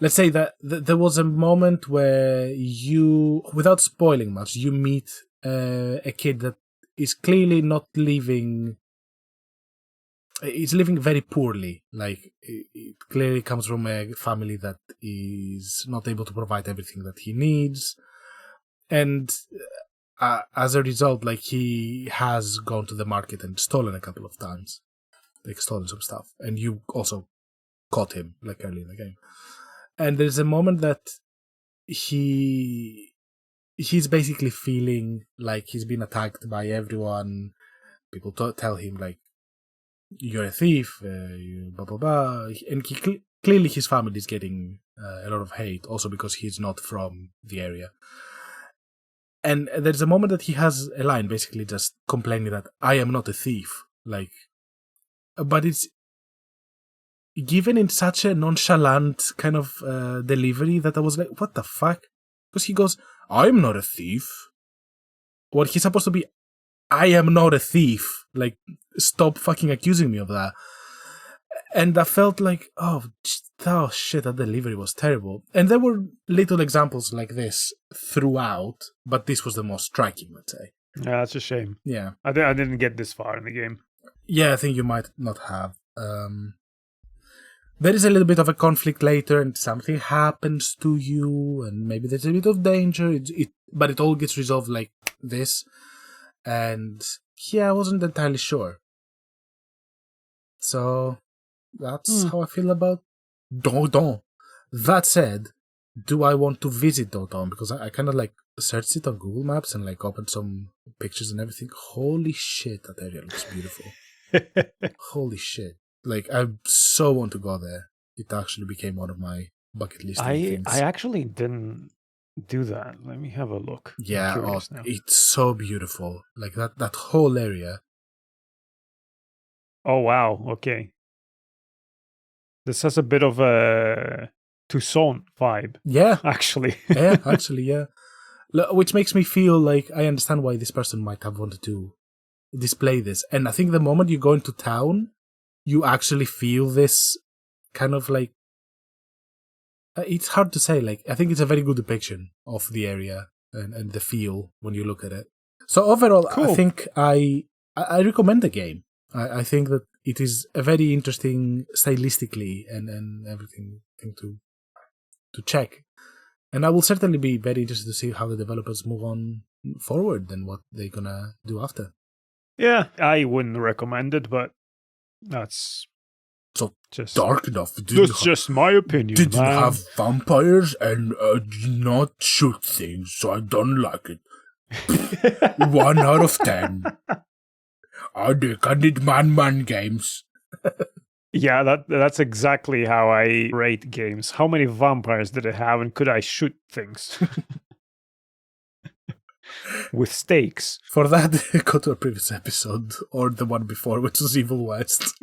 Let's say that there was a moment where you, without spoiling much, you meet a kid that is clearly not living... He's living very poorly. Like, it clearly comes from a family that is not able to provide everything that he needs. And as a result, like, he has gone to the market and stolen a couple of times. Like, stolen some stuff. And you also caught him, like, early in the game. And there's a moment that he's basically feeling like he's been attacked by everyone. People tell him, like, you're a thief, blah, blah, blah. And clearly his family is getting a lot of hate, also because he's not from the area. And there's a moment that he has a line basically just complaining that I am not a thief. Like, but it's given in such a nonchalant kind of delivery that I was like, what the fuck? Because he goes, I'm not a thief. What he's supposed to be, I am not a thief. Like, stop fucking accusing me of that. And I felt like, oh shit, that delivery was terrible. And there were little examples like this throughout, but this was the most striking, let's say. Yeah, that's a shame. Yeah. I didn't get this far in the game. Yeah, I think you might not have. There is a little bit of a conflict later, and something happens to you, and maybe there's a bit of danger, but it all gets resolved like this. And yeah, I wasn't entirely sure. So that's how I feel about Dodon. That said, do I want to visit Dodon? Because I kind of like searched it on Google Maps and like opened some pictures and everything. Holy shit, that area looks beautiful. Holy shit. Like, I so want to go there. It actually became one of my bucket list things. I actually didn't do that. Let me have a look. Yeah, it's so beautiful. Like, that whole area. Oh, wow. Okay. This has a bit of a Tucson vibe. Yeah. Actually. yeah. Which makes me feel like I understand why this person might have wanted to display this. And I think the moment you go into town, you actually feel this kind of like... it's hard to say. Like, I think it's a very good depiction of the area and the feel when you look at it. So overall, cool. I think I recommend the game. I think that it is a very interesting stylistically and everything to check. And I will certainly be very interested to see how the developers move on forward and what they're gonna do after. Yeah, I wouldn't recommend it, but that's so just dark enough. That's just my opinion. Didn't have vampires and not shoot things, so I don't like it. 1 out of 10. I need man games. Yeah, that's exactly how I rate games. How many vampires did it have, and could I shoot things? With stakes. For that, go to a previous episode, or the one before, which was Evil West.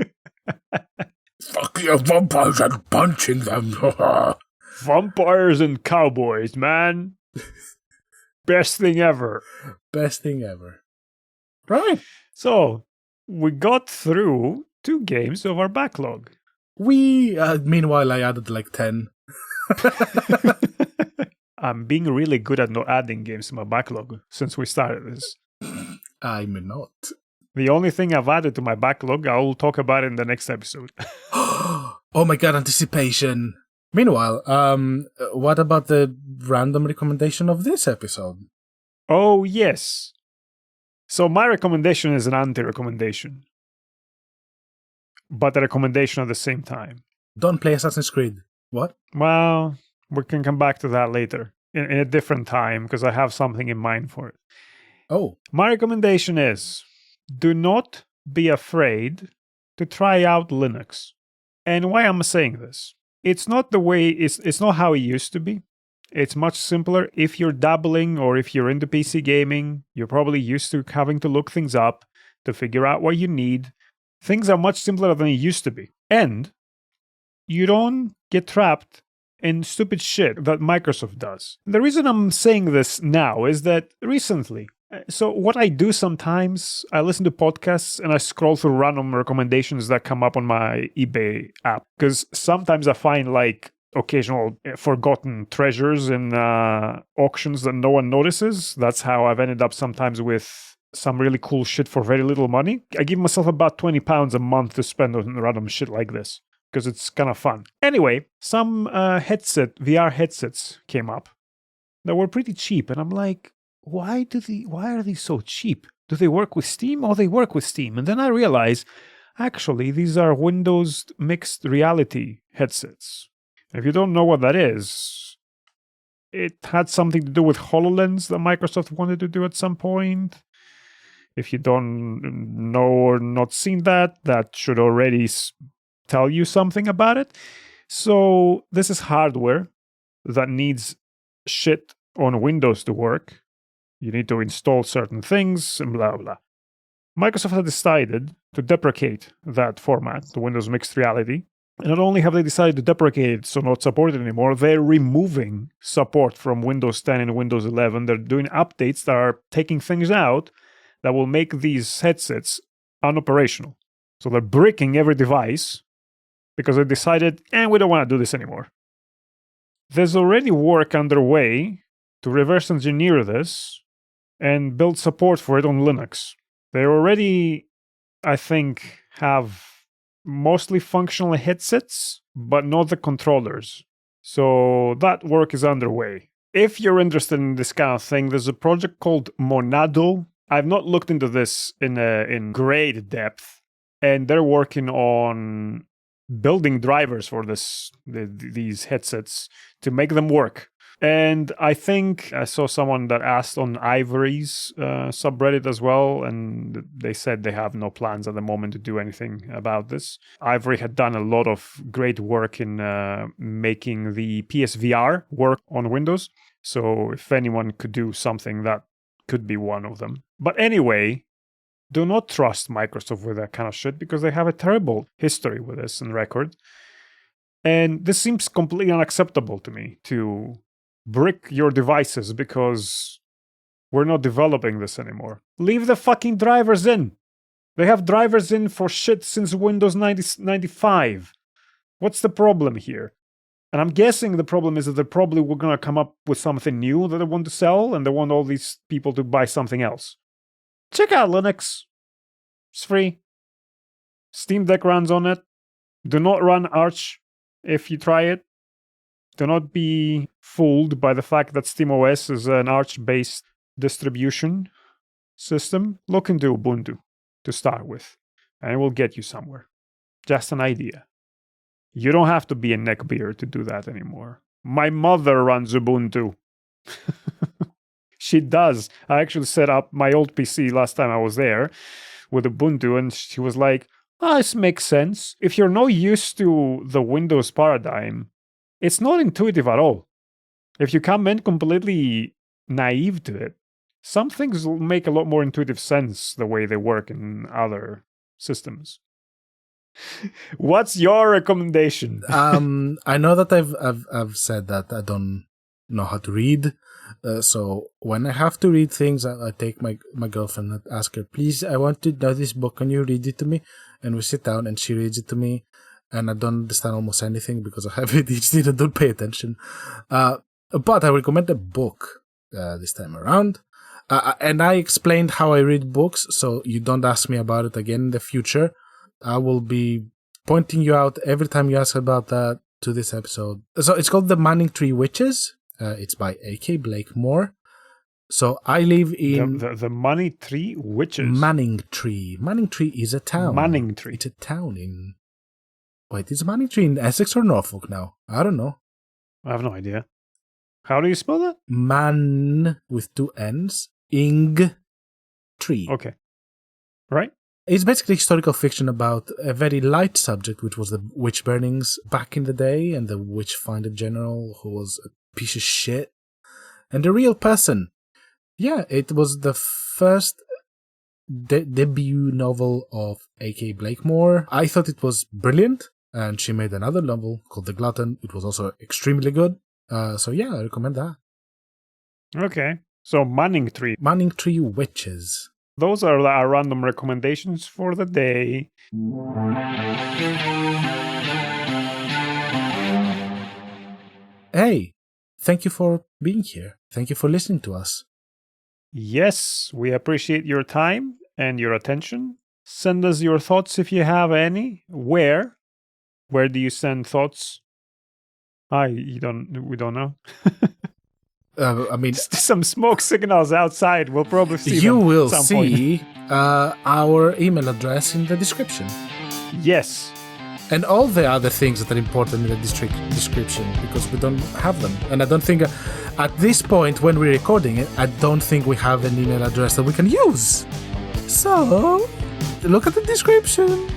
Fuck your vampires and punching them. Vampires and cowboys, man. Best thing ever. Best thing ever. Right. So, we got through 2 games of our backlog. Meanwhile, I added like 10. I'm being really good at not adding games to my backlog since we started this. I'm not. The only thing I've added to my backlog, I'll talk about in the next episode. Oh my god, anticipation. Meanwhile, what about the random recommendation of this episode? Oh, yes. So my recommendation is an anti-recommendation. But a recommendation at the same time. Don't play Assassin's Creed. What? Well, we can come back to that later. In a different time, because I have something in mind for it. Oh. My recommendation is, do not be afraid to try out Linux. And why I'm saying this? It's not the way, it's not how it used to be. It's much simpler. If you're dabbling or if you're into PC gaming, you're probably used to having to look things up to figure out what you need. Things are much simpler than it used to be. And you don't get trapped in stupid shit that Microsoft does. The reason I'm saying this now is that recently, so what I do sometimes, I listen to podcasts and I scroll through random recommendations that come up on my eBay app. Because sometimes I find like occasional forgotten treasures in auctions that no one notices. That's how I've ended up sometimes with some really cool shit for very little money. I give myself about £20 a month to spend on random shit like this, because it's kind of fun. Anyway, some VR headsets came up that were pretty cheap, and I'm like, why are these so cheap? Do they work with Steam? Oh, they work with Steam. And then I realize, actually, these are Windows mixed reality headsets. If you don't know what that is, it had something to do with HoloLens that Microsoft wanted to do at some point. If you don't know or not seen that, that should already tell you something about it. So this is hardware that needs shit on Windows to work. You need to install certain things and blah, blah. Microsoft has decided to deprecate that format, the Windows Mixed Reality. And not only have they decided to deprecate it, so not support it anymore, they're removing support from Windows 10 and Windows 11. They're doing updates that are taking things out that will make these headsets unoperational. So they're bricking every device because they decided, we don't want to do this anymore. There's already work underway to reverse engineer this and build support for it on Linux. They already, I think, have mostly functional headsets, but not the controllers. So that work is underway. If you're interested in this kind of thing, there's a project called Monado. I've not looked into this in great depth, and they're working on building drivers for these headsets to make them work. And I think I saw someone that asked on Ivory's subreddit as well, and they said they have no plans at the moment to do anything about this. Ivory had done a lot of great work in making the PSVR work on Windows. So if anyone could do something, that could be one of them. But anyway, do not trust Microsoft with that kind of shit because they have a terrible history with this and record. And this seems completely unacceptable to me, to brick your devices because we're not developing this anymore. Leave the fucking drivers in. They have drivers in for shit since Windows 95. What's the problem here? And I'm guessing the problem is that they're probably going to come up with something new that they want to sell, and they want all these people to buy something else. Check out Linux. It's free. Steam Deck runs on it. Do not run Arch if you try it. Do not be fooled by the fact that SteamOS is an Arch-based distribution system. Look into Ubuntu to start with, and it will get you somewhere. Just an idea. You don't have to be a neckbeard to do that anymore. My mother runs Ubuntu. She does. I actually set up my old PC last time I was there with Ubuntu, and she was like, this makes sense. If you're not used to the Windows paradigm, it's not intuitive at all. If you come in completely naive to it, some things will make a lot more intuitive sense the way they work in other systems. What's your recommendation? I know that I've said that I don't know how to read, So when I have to read things, I take my girlfriend and ask her, please, I want to know this book. Can you read it to me? And we sit down and she reads it to me. And I don't understand almost anything because I have ADHD and don't pay attention. But I recommend a book this time around. And I explained how I read books, so you don't ask me about it again in the future. I will be pointing you out every time you ask about that to this episode. So it's called The Manning Tree Witches. It's by A.K. Blakemore. So I live in... The Money Tree Witches? Manning Tree. Manning Tree is a town. Manning Tree. It's a town in... Wait, is Manning Tree in Essex or Norfolk now? I don't know. I have no idea. How do you spell that? Man with 2 N's. Ing Tree. Okay. Right? It's basically historical fiction about a very light subject, which was the witch burnings back in the day, and the witchfinder general who was a piece of shit. And a real person. Yeah, it was the first debut novel of A.K. Blakemore. I thought it was brilliant, and she made another novel called The Glutton. It was also extremely good. So yeah, I recommend that. Okay. So Manning Tree. Manning Tree Witches. Those are our random recommendations for the day. Hey, thank you for being here. Thank you for listening to us. Yes, we appreciate your time and your attention. Send us your thoughts if you have any. Where? Where do you send thoughts? We don't know. I mean, some smoke signals outside. We'll probably see. You them will at some see point. Our email address in the description. Yes. And all the other things that are important in the description, because we don't have them. And I don't think, at this point when we're recording it, I don't think we have an email address that we can use. So, look at the description.